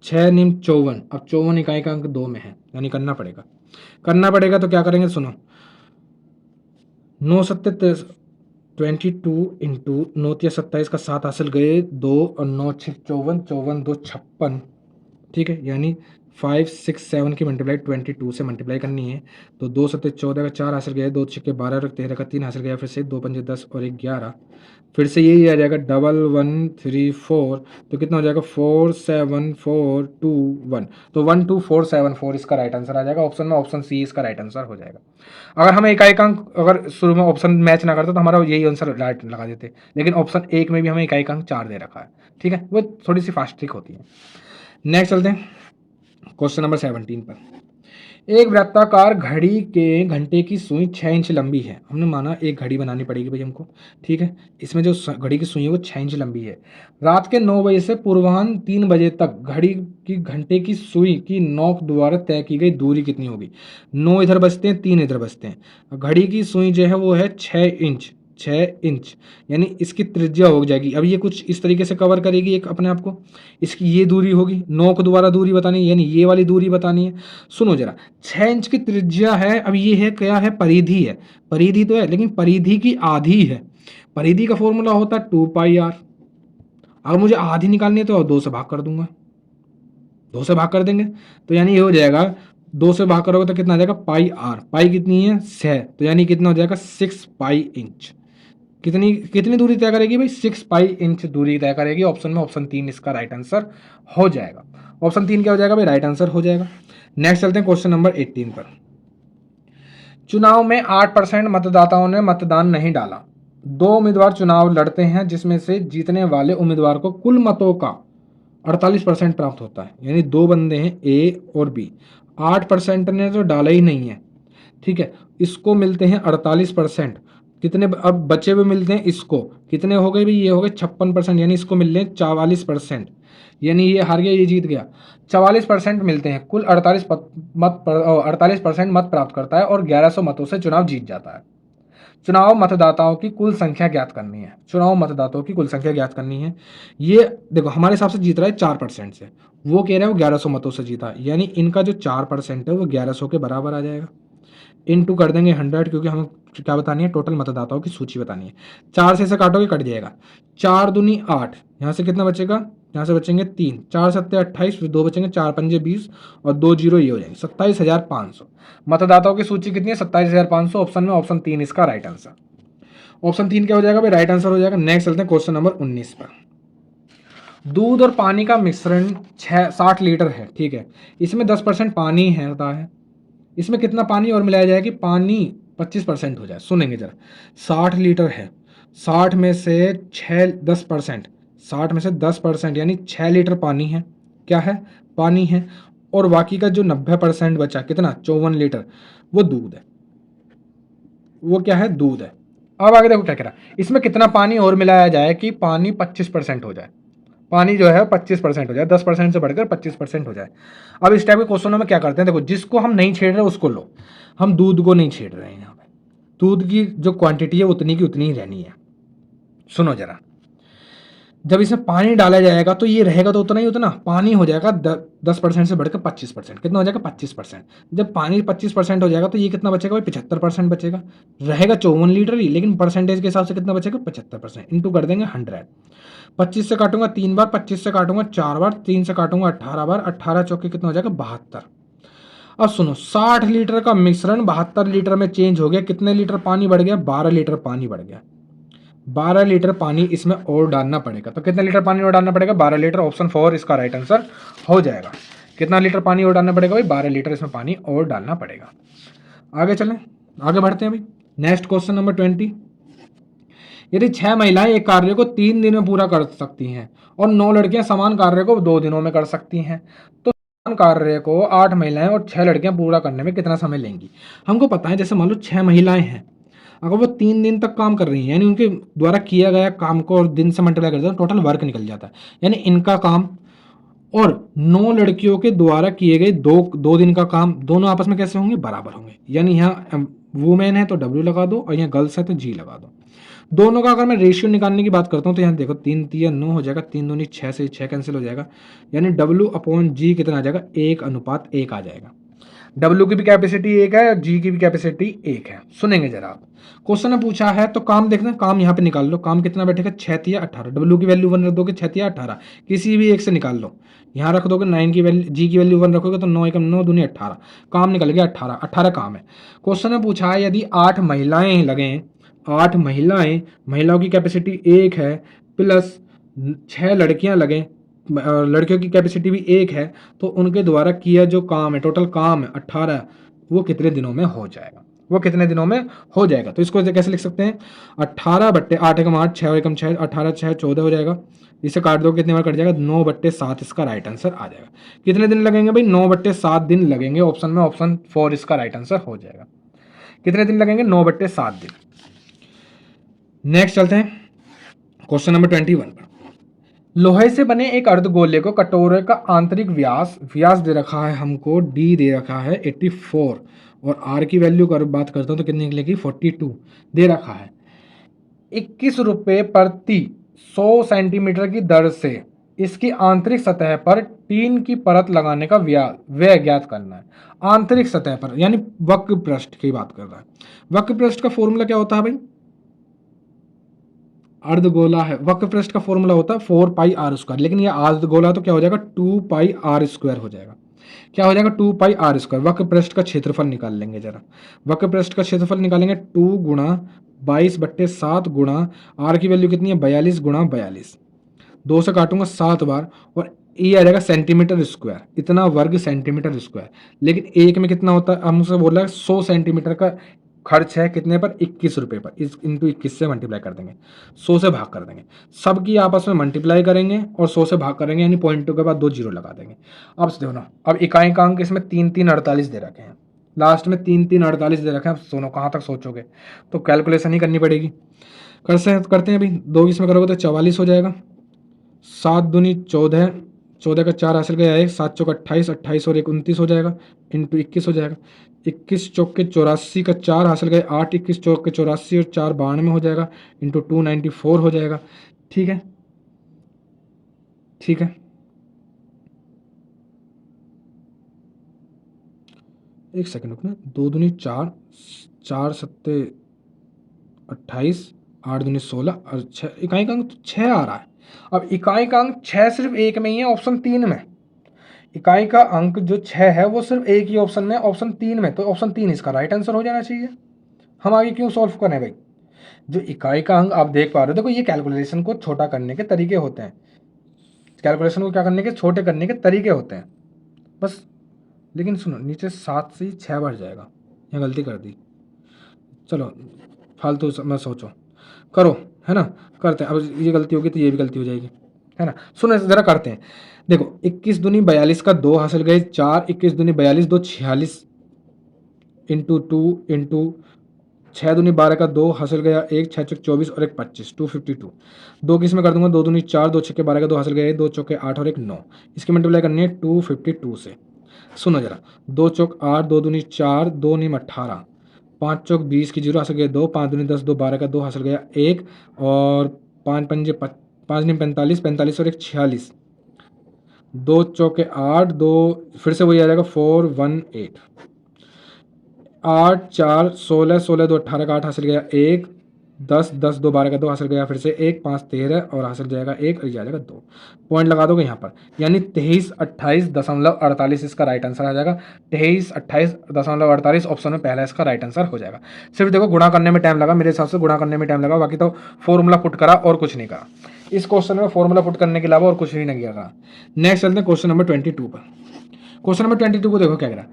6 निम 54, अब 54 इकाई का अंक 2 में है, यानी करना पड़ेगा। तो क्या करेंगे सुनो, 9 सत्ते 22 इंटू 9 तिया 27 का 7 हासिल गए 2 और 9 6 54, 54 2 56, ठीक है, यानी 5 6 7 की मल्टीप्लाई 22 से मल्टीप्लाई करनी है। तो 2 सत्ते 14 का 4 हासिल गया, 2 छक्के 12 और 13 का 3 हासिल गया, फिर से 2 पंजे 10 और 1 11, फिर से यही आ जाएगा 1 1 3 4, तो कितना हो जाएगा 4 7 4 2 1, तो 12474 इसका राइट आंसर आ जाएगा ऑप्शन में। ऑप्शन सी इसका राइट आंसर हो जाएगा। अगर हमें इकाई का अंक अगर शुरू में ऑप्शन मैच ना करता तो हमारा यही आंसर राइट लगा देते, लेकिन ऑप्शन 1 में भी हमें इकाई का अंक 4 दे रखा है, ठीक है, वो थोड़ी सी फास्ट ट्रिक होती है। नेक्स्ट चलते हैं क्वेश्चन नंबर 17 पर। एक वृत्ताकार घड़ी के घंटे की सुई 6 इंच लंबी है, हमने माना एक घड़ी बनानी पड़ेगी भाई हमको, ठीक है। इसमें जो घड़ी की सुई है वो 6 इंच लंबी है। रात के 9 बजे से पूर्वाह्न 3 बजे तक घड़ी की घंटे की सुई की नोक द्वारा तय की गई दूरी कितनी होगी। 9 इधर बजते हैं, 3 इधर बजते हैं, घड़ी की सुई जो है वो है 6 इंच, 6 इंच, यानी इसकी त्रिज्या हो जाएगी। अब ये कुछ इस तरीके से कवर करेगी एक अपने आप को, इसकी ये दूरी होगी, नोक द्वारा दूरी बतानी है, यानी ये वाली दूरी बतानी है। सुनो जरा, 6 इंच की त्रिज्या है, अब ये है क्या है, परिधि है, परिधि तो है लेकिन परिधि की आधी है। परिधि का फॉर्मूला होता है 2 पाई आर। अगर मुझे आधी निकालनी है तो 2 से भाग कर दूंगा, 2 से भाग कर देंगे, तो यानी ये हो जाएगा 2 से भाग करोगे तो कितना आ जाएगा पाई आर, पाई कितनी है 6, तो यानी कितना हो जाएगा 6 पाई इंच। कितनी दूरी तय करेगी भाई 6 पाई इंच दूरी तय करेगी ऑप्शन में। ऑप्शन 3 इसका राइट आंसर हो जाएगा। ऑप्शन 3 क्या हो जाएगा भाई, राइट आंसर हो जाएगा। नेक्स्ट चलते हैं क्वेश्चन नंबर 18 पर। चुनाव में 8% मतदाताओं ने मतदान नहीं डाला। 2 उम्मीदवार चुनाव लड़ते हैं जिसमें से जीतने वाले उम्मीदवार को कुल मतों का 48% प्राप्त होता है, यानी दो बंदे हैं ए और बी, 8% ने तो डाला ही नहीं है, ठीक है, इसको मिलते हैं 48%, कितने अब बचे हुए मिलते हैं इसको, कितने हो गए भाई, ये हो गए 56%, यानी इसको मिल रहे हैं 44%, यानी ये हार गया, ये जीत गया। 44% मिलते हैं, कुल 48% मत प्राप्त करता है और 1100 मतों से चुनाव जीत जाता है। चुनाव मतदाताओं की कुल संख्या ज्ञात करनी है, चुनाव मतदाताओं की कुल संख्या ज्ञात करनी है। ये देखो हमारे हिसाब से जीत रहा है 4% से, वो कह रहे हैं वो 1100 मतों से जीता, यानी इनका जो 4% है वो 1100 के बराबर आ जाएगा। इनटू कर देंगे 100, क्योंकि हमें क्या बतानी है, टोटल मतदाताओं की सूची बतानी है। 4 से इसे काटोगे कट जाएगा, 4 दूनी 8, यहाँ से कितना बचेगा, यहाँ से बचेंगे 3, 4 सत्ते 28, फिर 2 बचेंगे, 4 पंजे 20 और 2 जीरो ये हो जाएंगे 27,500। मतदाताओं की सूची कितनी है, 27,500, ऑप्शन में ऑप्शन 3 इसका राइट आंसर। ऑप्शन 3 क्या हो जाएगा भाई, राइट आंसर हो जाएगा। नेक्स्ट चलते हैं क्वेश्चन नंबर 19 पर। दूध और पानी का मिश्रण 60 लीटर है, ठीक है, इसमें 10% पानी है होता है, इसमें कितना पानी और मिलाया जाए कि पानी 25% हो जाए। सुनेंगे जरा, 60 लीटर है, 60 में से 10%, 60 में से 10% यानी 6 लीटर पानी है, क्या है, पानी है, और बाकी का जो 90% बचा कितना, 54 लीटर, वो दूध है, वो क्या है, दूध है। अब आगे देखो क्या कह रहा है, इसमें कितना पानी और मिलाया जाए कि पानी 25% हो जाए, पानी जो है 25% हो जाए, 10% से बढ़कर 25% हो जाए। अब इस टाइप के क्वेश्चनों में क्या करते हैं, देखो जिसको हम नहीं छेड़ रहे उसको लो, हम दूध को नहीं छेड़ रहे हैं, यहाँ पे दूध की जो क्वांटिटी है उतनी की उतनी ही रहनी है। सुनो जरा, जब इसमें पानी डाला जाएगा तो ये रहेगा तो उतना ही उतना, पानी हो जाएगा 10% से बढ़कर 25%, कितना हो जाएगा 25%। जब पानी 25% हो जाएगा तो ये कितना बचेगा भाई, 75% बचेगा, रहेगा 54 लीटर ही, लेकिन परसेंटेज के हिसाब से कितना बचेगा, 75%, इंटू कर देंगे 100। 25 से काटूंगा 3 बार, 25 से काटूंगा 4 बार, 3 से काटूंगा 18 बार, 18 चौके कितना हो जाएगा 72। अब सुनो, 60 लीटर का मिश्रण 72 लीटर में चेंज हो गया, कितने लीटर पानी बढ़ गया, 12 लीटर पानी बढ़ गया, 12 लीटर पानी इसमें और डालना पड़ेगा। तो कितना लीटर पानी और डालना पड़ेगा, 12 लीटर, ऑप्शन 4 इसका राइट आंसर हो जाएगा। कितना लीटर पानी और डालना पड़ेगा भाई, 12 लीटर इसमें पानी और डालना पड़ेगा। आगे चलें, आगे बढ़ते हैं भाई। Next question number 20। यदि 6 महिलाएं एक कार्य को 3 दिन में पूरा कर सकती हैं और 9 लड़कियां समान कार्य को 2 दिनों में कर सकती हैं, तो समान कार्य को 8 महिलाएं और 6 लड़कियां पूरा करने में कितना समय लेंगी। हमको पता है, जैसे मान लो 6 महिलाएं हैं, अगर वो 3 दिन तक काम कर रही हैं, यानी उनके द्वारा किया गया काम को और दिन से मल्टीप्लाई कर देते हैं, टोटल वर्क निकल जाता है, यानी इनका काम और 9 लड़कियों के द्वारा किए गए दो दिन का काम दोनों आपस में कैसे होंगे, बराबर होंगे। यानी यहाँ वुमेन है तो W लगा दो और यहाँ गर्ल्स है तो G लगा दो। दोनों का अगर मैं रेशियो निकालने की बात करता हूँ तो यहाँ देखो 3 3 9 हो जाएगा, 3 दूनी 6 से 6 कैंसिल हो जाएगा, यानी W/G कितना आ जाएगा, 1:1 आ जाएगा। W की भी कैपेसिटी 1 है और G की भी कैपेसिटी 1 है। सुनेंगे जरा आप, क्वेश्चन ने पूछा है तो काम देखना, काम यहाँ पे निकाल लो, काम कितना बैठेगा, 6 या 18, W की वैल्यू 1 रख दोगे, 6 या 18 किसी भी एक से निकाल लो, यहाँ रख दोगे 9 की वैल्यू, G की वैल्यू 1 रखोगे तो 9 एकम 9 दूनी 18, काम निकल गया 18, 18 काम है। क्वेश्चन ने पूछा है यदि 8 महिलाएं लगें, 8 महिलाएं, महिलाओं की कैपेसिटी 1 है, प्लस 6 लड़कियां लगें, लड़कियों की कैपेसिटी भी 1 है, तो उनके द्वारा किया जो काम है, टोटल काम है 18, वो कितने दिनों में हो जाएगा, वो कितने दिनों में हो जाएगा। तो इसको कैसे लिख सकते हैं, 18/8 एकम 8, 6 एकम 6, 18 6 14 हो जाएगा, इसे काट दो कितने बार कट जाएगा, 9/7 इसका राइट आंसर आ जाएगा। कितने दिन लगेंगे भाई, 9/7 दिन लगेंगे, ऑप्शन में ऑप्शन 4 इसका राइट आंसर हो जाएगा। कितने दिन लगेंगे, 9/7 दिन। नेक्स्ट चलते हैं क्वेश्चन नंबर 21 पर। लोहे से बने एक अर्धगोले को कटोरे का आंतरिक व्यास दे रखा है हमको, D दे रखा है 84, और R की वैल्यू कर बात करता हूँ तो कितनी निकलेगी, 42 दे रखा है। 21 रुपये प्रति 100 सेंटीमीटर की दर से इसकी आंतरिक सतह पर टीन की परत लगाने का व्यय ज्ञात करना है। आंतरिक सतह पर यानी वक्र पृष्ठ की बात कर रहा है। वक्र पृष्ठ का फॉर्मूला क्या होता है भाई, अर्धगोला है, वक्र पृष्ठ का फॉर्मूला होता है 4πr², लेकिन ये अर्धगोला तो क्या हो जाएगा, 2πr² हो जाएगा। क्या हो जाएगा, 2πr²। वक्र पृष्ठ का क्षेत्रफल निकाल लेंगे जरा, वक्र पृष्ठ का क्षेत्रफल निकालेंगे, 2 गुणा 22/7 गुणा r की वैल्यू कितनी है, 42 गुणा 42, 2 से काटूंगा 7 बार, और ये आ जाएगा सेंटीमीटर स्क्वायर, इतना वर्ग सेंटीमीटर स्क्वायर। लेकिन एक में कितना होता है, हमसे बोला है 100 सेंटीमीटर का खर्च है कितने पर, 21 रुपये पर, इस इंटू 21 से मल्टीप्लाई कर देंगे, 100 से भाग कर देंगे, सबकी आपस में मल्टीप्लाई करेंगे और 100 से भाग करेंगे, यानी पॉइंट टू के बाद 2 जीरो लगा देंगे। अब देखो ना, अब इकाई का अंक इसमें 3 3 48 दे रखे हैं, लास्ट में 3 3 48 दे रखे हैं। अब सुनो कहाँ तक सोचोगे, तो कैलकुलेशन ही करनी पड़ेगी। करते हैं अभी, 2 इसमें करोगे तो 44 हो जाएगा, 7 दूनी 14, 14 का 4 हासिल गया 1, 7 चौक 28, 28 और 1 29 हो जाएगा, इंटू 21 हो जाएगा, 21 चौक के 84 का 4 हासिल गए 8, 21 चौक के 84 और 4 92 हो जाएगा, इंटू 294 हो जाएगा। ठीक है, ठीक है, एक सेकंड रुकना, 2 दूनी 4, 4 सत्ते 28, 8 दूनी 16 और 6, इकाई का अंक 6 आ रहा है। अब इकाई का अंक 6 सिर्फ एक में ही है, ऑप्शन 3 में। इकाई का अंक जो 6 है वो सिर्फ एक ही ऑप्शन में, ऑप्शन 3 में, तो ऑप्शन 3 इसका राइट आंसर हो जाना चाहिए। हम आगे क्यों सॉल्व करें भाई, जो इकाई का अंक आप देख पा रहे हो, देखो ये कैलकुलेशन को छोटा करने के तरीके होते हैं, कैलकुलेशन को क्या करने के, छोटे करने के तरीके होते हैं बस। लेकिन सुनो, नीचे 7 से 6 बढ़ जाएगा, यहाँ गलती कर दी, चलो फालतू मत सोचो, करो, है ना, करते हैं। अब ये गलती होगी तो ये भी गलती हो जाएगी, है ना। सुनो ज़रा करते हैं, देखो 21 दूनी 42 का 2 हासिल गए 4, 21 दूनी 42, 2 46, इंटू 2 इंटू 6 दूनी 12 का 2 हासिल गया 1, 6 चौक 24 और 1 25, 252। 2 किस में कर दूंगा, 2 दूनी 4, 2 छक्के 12 का 2 हासिल गया 2 चौके 8 और 1 9, इसकी मल्टीप्लाई करनी है 252 से। सुनो जरा, 2 चौक 8, 2 दूनी 4, 2 नीम 18, 5 चौक 20 की 0 हासिल गया 2, 5 दूनी 10, 2 12 का 2 हासिल गया 1 और 5 पंजे 5 नीम 45, 45 और 1 46, 2 चौके 8, 2 फिर से वही आ जाएगा 4 1 8, 8 4 16, 16 2 18 का 8 हासिल गया 1, 10 10 2 12 का 2 हासिल गया फिर से 1, 5 13 और हासिल जाएगा 1 और ये आ जाएगा 2, पॉइंट लगा दोगे यहाँ पर, यानी 2328.48 इसका राइट आंसर आ जाएगा। 2328.48 ऑप्शन में पहला इसका राइट आंसर हो जाएगा। सिर्फ देखो गुणा करने में टाइम लगा, मेरे हिसाब से गुणा करने में टाइम लगा, बाकी तो फॉर्मूला पुट करा और कुछ नहीं करा। इस क्वेश्चन में फॉर्मूला पुट करने के अलावा और कुछ भी नहीं किया। नेक्स्ट चलते हैं क्वेश्चन नंबर 22 पर। क्वेश्चन नंबर 22 को देखो क्या कह रहा है,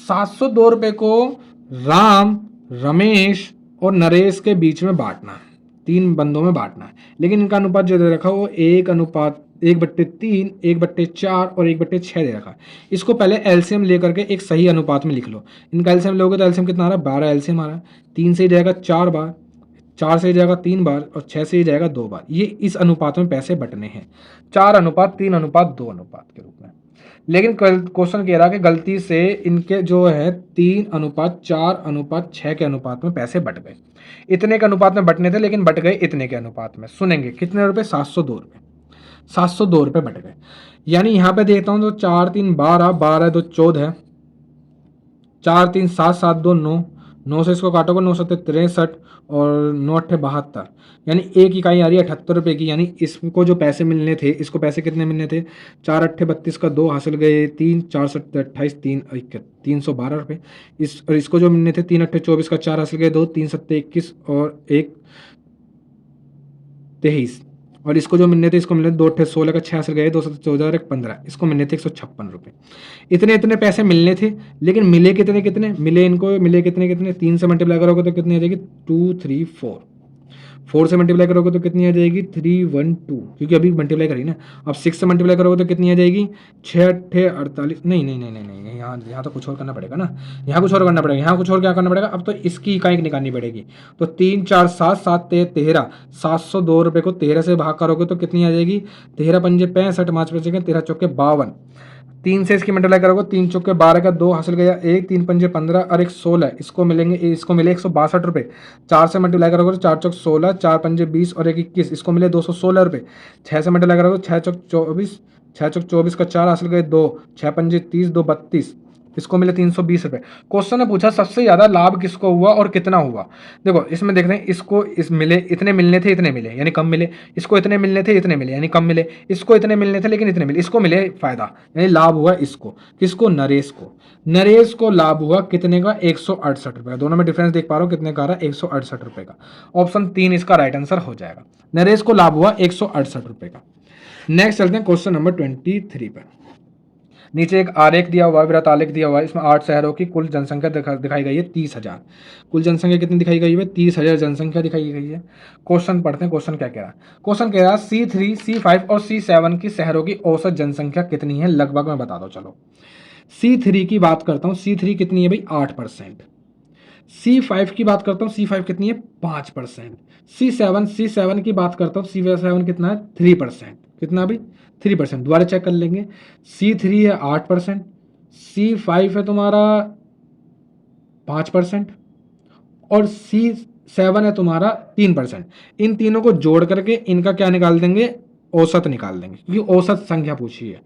702 रुपए को राम, रमेश और नरेश के बीच में बांटना है, 3 बंदों में बांटना है, लेकिन इनका अनुपात जो दे रखा है वो 1:3, 1/4 और 1/6 दे रखा है। इसको पहले एलसीएम लेकर के एक सही अनुपात में लिख लो। इनका एलसीएम लोगे तो एलसीएम कितना आ रहा है, 12 एलसीएम आ रहा है, 3 से ही जाएगा 4 बार, 4 से ही जाएगा 3 बार और 6 से ही जाएगा 2 बार। ये इस अनुपात में पैसे बटने हैं, 4:3:2 अनुपात के रूप में। लेकिन क्वेश्चन कह रहा है कि गलती से इनके जो है 3:4:6 के अनुपात में पैसे बट गए। इतने के अनुपात में बटने थे लेकिन बट गए इतने के अनुपात में। सुनेंगे कितने रुपए, 702 रुपए, 702 रुपए बट गए। यानी यहाँ पे देखता हूँ तो 4 3 12, 12 2 14, 4 3 7 7 2 9, 9 से इसको काटोगे 9 7 63 और 9 8 72, यानी एक इकाई आ रही है 78 रुपये की। यानी इसको जो पैसे मिलने थे, इसको पैसे कितने मिलने थे, 4 8 32 का 2 हासिल गए 3, 4 7 28, 312 रुपये। और इसको जो मिलने थे 3 8 24 का 4 हासिल गए 2, 3 7 21 और 1 23, और इसको जो मिलने थे, इसको मिलने 2 8 16 का 6 हासिल गए 2 7 14 और 1 15, इसको मिलने थे 156 रुपये। इतने पैसे मिलने थे, लेकिन मिले कितने मिले, इनको मिले कितने 3 से मल्टीप्लाई करोगे तो कितनी आ जाएगी, 2 3 4, 4 से मल्टीप्लाई करोगे तो कितनी आ जाएगी, 3 1 2, क्योंकि अभी मल्टीप्लाई करी ना। अब 6 से मल्टीप्लाई करोगे तो कितनी आ जाएगी, 6 8 48, नहीं, यहाँ तो कुछ और करना पड़ेगा ना, यहाँ कुछ और करना पड़ेगा, यहाँ कुछ और क्या करना पड़ेगा, अब तो इसकी इकाई निकालनी पड़ेगी। तो 3 4 7 7 13, 702 रुपये को 13 से भाग करोगे तो कितनी आ जाएगी, 13 पंजे 65, 5 बचेंगे 13 चौके 52, 3 से इसकी मल्टीप्लाई करोगे, 3 चौके 12 का 2 हासिल गया 1, 3 पंजे 15 और 1 16, इसको मिलेंगे, इसको मिले 162 रुपये। 4 से मल्टीप्लाई करोगे तो 4 चौक 16, 4 पंजे 20 और 1 21, इसको मिले 216 रुपये। 6 से मल्टीप्लाई करोगे 6 चौक 24, 6 चौक 24 का 4 हासिल गए 2, 6 पंजे 30, 2 32, इसको मिले 320 रुपये। क्वेश्चन ने पूछा सबसे ज़्यादा लाभ किसको हुआ और कितना हुआ। देखो इसमें देख रहे हैं, इसको इस मिले, इतने मिलने थे इतने मिले यानी कम मिले, इसको इतने मिलने थे इतने मिले यानी कम मिले, इसको इतने मिलने थे लेकिन इतने मिले, इसको मिले फायदा यानी लाभ हुआ इसको, किसको, नरेश को लाभ हुआ कितने का, 168 रुपये का। दोनों में डिफरेंस देख पा रहे हो कितने का आ रहा है, 168 रुपये का। ऑप्शन 3 इसका राइट आंसर हो जाएगा, नरेश को लाभ हुआ 168 रुपये का। नेक्स्ट चलते हैं क्वेश्चन नंबर 23 पर। नीचे एक आरेख दिया हुआ है, वृत्त आलेख दिया हुआ है, इसमें 8 शहरों की कुल जनसंख्या दिखाई गई है 30,000। कुल जनसंख्या कितनी दिखाई गई है? 30,000 जनसंख्या दिखाई गई है। क्वेश्चन पढ़ते हैं, क्वेश्चन क्या कह रहा है। क्वेश्चन कह रहा है C3, C5 और C7 की शहरों की औसत जनसंख्या कितनी है, लगभग मैं बता दो। चलो C3 की बात करता हूँ, C3 कितनी है भाई? 8%। C5 की बात करता हूँ, C5 कितनी है? 5%। C7 की बात करता हूँ, C7 कितना है? 3%। कितना भाई? 3%। दोबारा चेक कर लेंगे। C3 है 8%, C5 है तुम्हारा 5% और C7 है तुम्हारा 3%। इन तीनों को जोड़ करके इनका क्या निकाल देंगे? औसत निकाल देंगे, क्योंकि औसत संख्या पूछी है।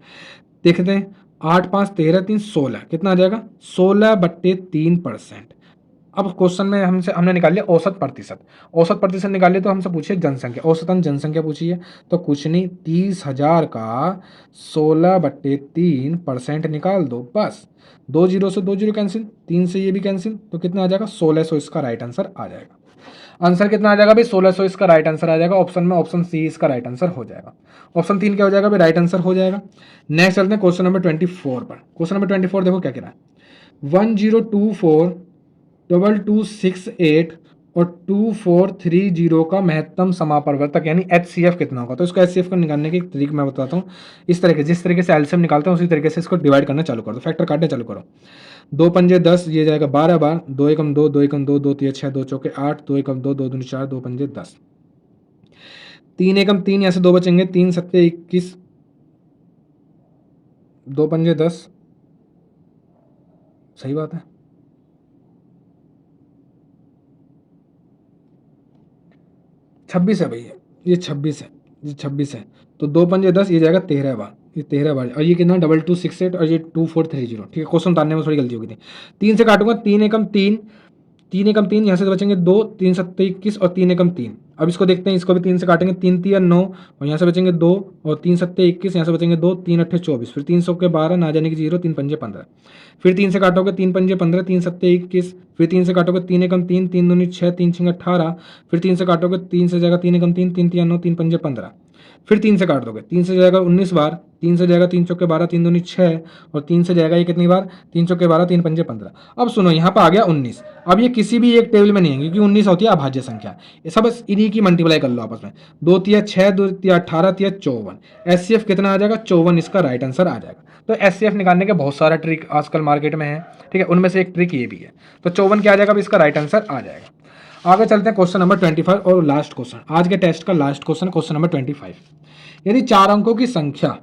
देखते हैं, 8 5 13 3 16, कितना आ जाएगा? 16/3%। अब क्वेश्चन में हमने निकाल लिया औसत प्रतिशत। औसत प्रतिशत निकालिए तो हमसे पूछिए जनसंख्या, औसतन जनसंख्या पूछी है। तो कुछ नहीं, 30,000 का 16/3% निकाल दो, बस। 2 जीरो से 2 जीरो कैंसिल, 3 से ये भी कैंसिल, तो कितना आ जाएगा? 1600 इसका राइट आंसर आ जाएगा। आंसर कितना आ जाएगा भाई? 1600 इसका राइट आंसर आ जाएगा ऑप्शन में। ऑप्शन सी इसका राइट आंसर हो जाएगा। ऑप्शन 3 क्या हो जाएगा भाई? राइट आंसर हो जाएगा। नेक्स्ट चलते हैं क्वेश्चन नंबर 24 पर। क्वेश्चन नंबर 24 देखो क्या कह रहा है। 1024 2268 और 2430 का महत्तम समापरिवर्तक यानी HCF कितना होगा? तो इसको HCF को निकालने की तरीका मैं बताता हूँ। इस तरह के, जिस तरीके से एलसीएम निकालते हैं उसी तरीके से इसको डिवाइड करना चालू कर दो, फैक्टर काटने चालू करो। 2 पंजे 10, ये जाएगा 12 बार। 2 एकम 2, 2 एकम 2, 2 तिया 6, 2 चौके 8, 2 एकम 2, 2 दूनी 4, 2 पंजे 10। 3 एकम 3, यहाँ से 2 बचेंगे, 3 सत्ते 21, 2 पंजे 10। सही बात है, 26 है भैया, ये 26 है, ये 26 है। तो 2 पंजे 10, ये जाएगा 13 बार, ये 13 बार। और ये कितना? 2268 और ये 2430। ठीक है, क्वेश्चन उतारने में थोड़ी गलती होगी थी। 3 से काटूंगा, 3 एकम 3, 3 एकम 3, यहाँ से बचेंगे 2, 3 सत्ते 21 और 3 एकम 3। अब इसको देखते हैं, इसको भी 3 से काटेंगे, 3 तिया 9 और यहाँ से बचेंगे 2 और 3 सत्ते 21, यहाँ से बचेंगे 2, 3 अट्ठे 24, फिर 300 के 12, ना जाने की 0, 3 पंजे 15। फिर 3 से काटोगे, 3 पंजे 15, 3 सत्ते 21, फिर 3 से काटोगे, 3 एकम 3, 3 दूनी 6, 3 छिंग 18, फिर 3 से काटोगे, 3 से जाएगा 3 एकम 3, 3 तिया 9, 3 पंजे 15। फिर 3 से काट दोगे, 3 से जाएगा 19 बार, 3 से जाएगा 3 चौके 12, 3 दूनी 6 और 3 से जाएगा ये कितनी बार? 3 चौके 12, 3 पंजे 15। अब सुनो, यहाँ पर आ गया 19। अब ये किसी भी एक टेबल में नहीं है, क्योंकि 19 होती है अभाज्य संख्या। ये सब बस इन्हीं की मल्टीप्लाई कर लो आपस में। 2 तिया 6, 2 तिया 18, तिया 54। HCF कितना आ जाएगा? 54 इसका राइट आंसर आ जाएगा। तो HCF निकालने के बहुत सारा ट्रिक आजकल मार्केट में है, ठीक है, उनमें से एक ट्रिक ये भी है। तो 54 क्या आ जाएगा? इसका राइट आंसर आ जाएगा। आगे चलते हैं क्वेश्चन नंबर 25 और लास्ट क्वेश्चन, आज के टेस्ट का लास्ट क्वेश्चन, क्वेश्चन नंबर 25। यदि 4 अंकों की संख्या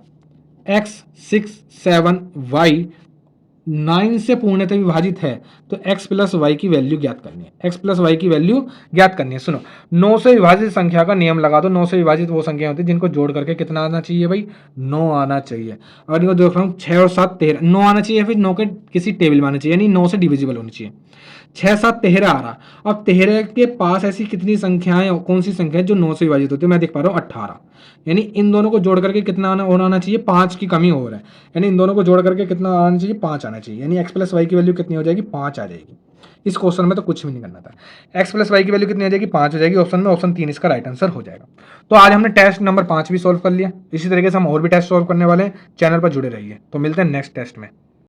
x 6 7 y 9 से पूर्णतः विभाजित है तो x प्लस वाई की वैल्यू ज्ञात करनी है। x प्लस वाई की वैल्यू ज्ञात करनी है। सुनो, 9 से विभाजित संख्या का नियम लगा दो। 9 से विभाजित वो संख्या होती है जिनको जोड़ करके कितना आना चाहिए भाई? 9 आना चाहिए। और इनको देख रहा हूँ, 6 और 7 13, 9 आना चाहिए, फिर 9 के किसी टेबल में आना चाहिए, यानी 9 से डिविजिबल होनी चाहिए। 6 7 13 आ रहा। अब 13 के पास ऐसी कितनी संख्याएं, कौन सी संख्या है जो 9 से विभाजित होती है? मैं देख पा रहा हूँ 18, यानी इन दोनों को जोड़ करके कितना आना चाहिए? 5 की कमी हो रहा है, यानी इन दोनों को जोड़ करके कितना आना चाहिए? 5 आना चाहिए, यानी x प्लस वाई की वैल्यू कितनी हो जाएगी? 5 आ जाएगी। इस क्वेश्चन में तो कुछ भी नहीं करना था। x प्लस वाई की वैल्यू कितनी आ जाएगी? 5 हो जाएगी ऑप्शन में। ऑप्शन 3 इसका राइट आंसर हो जाएगा। तो आज हमने टेस्ट नंबर 5 भी सॉल्व कर लिया। इसी तरीके से हम और भी टेस्ट सॉल्व करने वाले हैं। चैनल पर जुड़े रहिए। तो मिलते हैं नेक्स्ट टेस्ट में।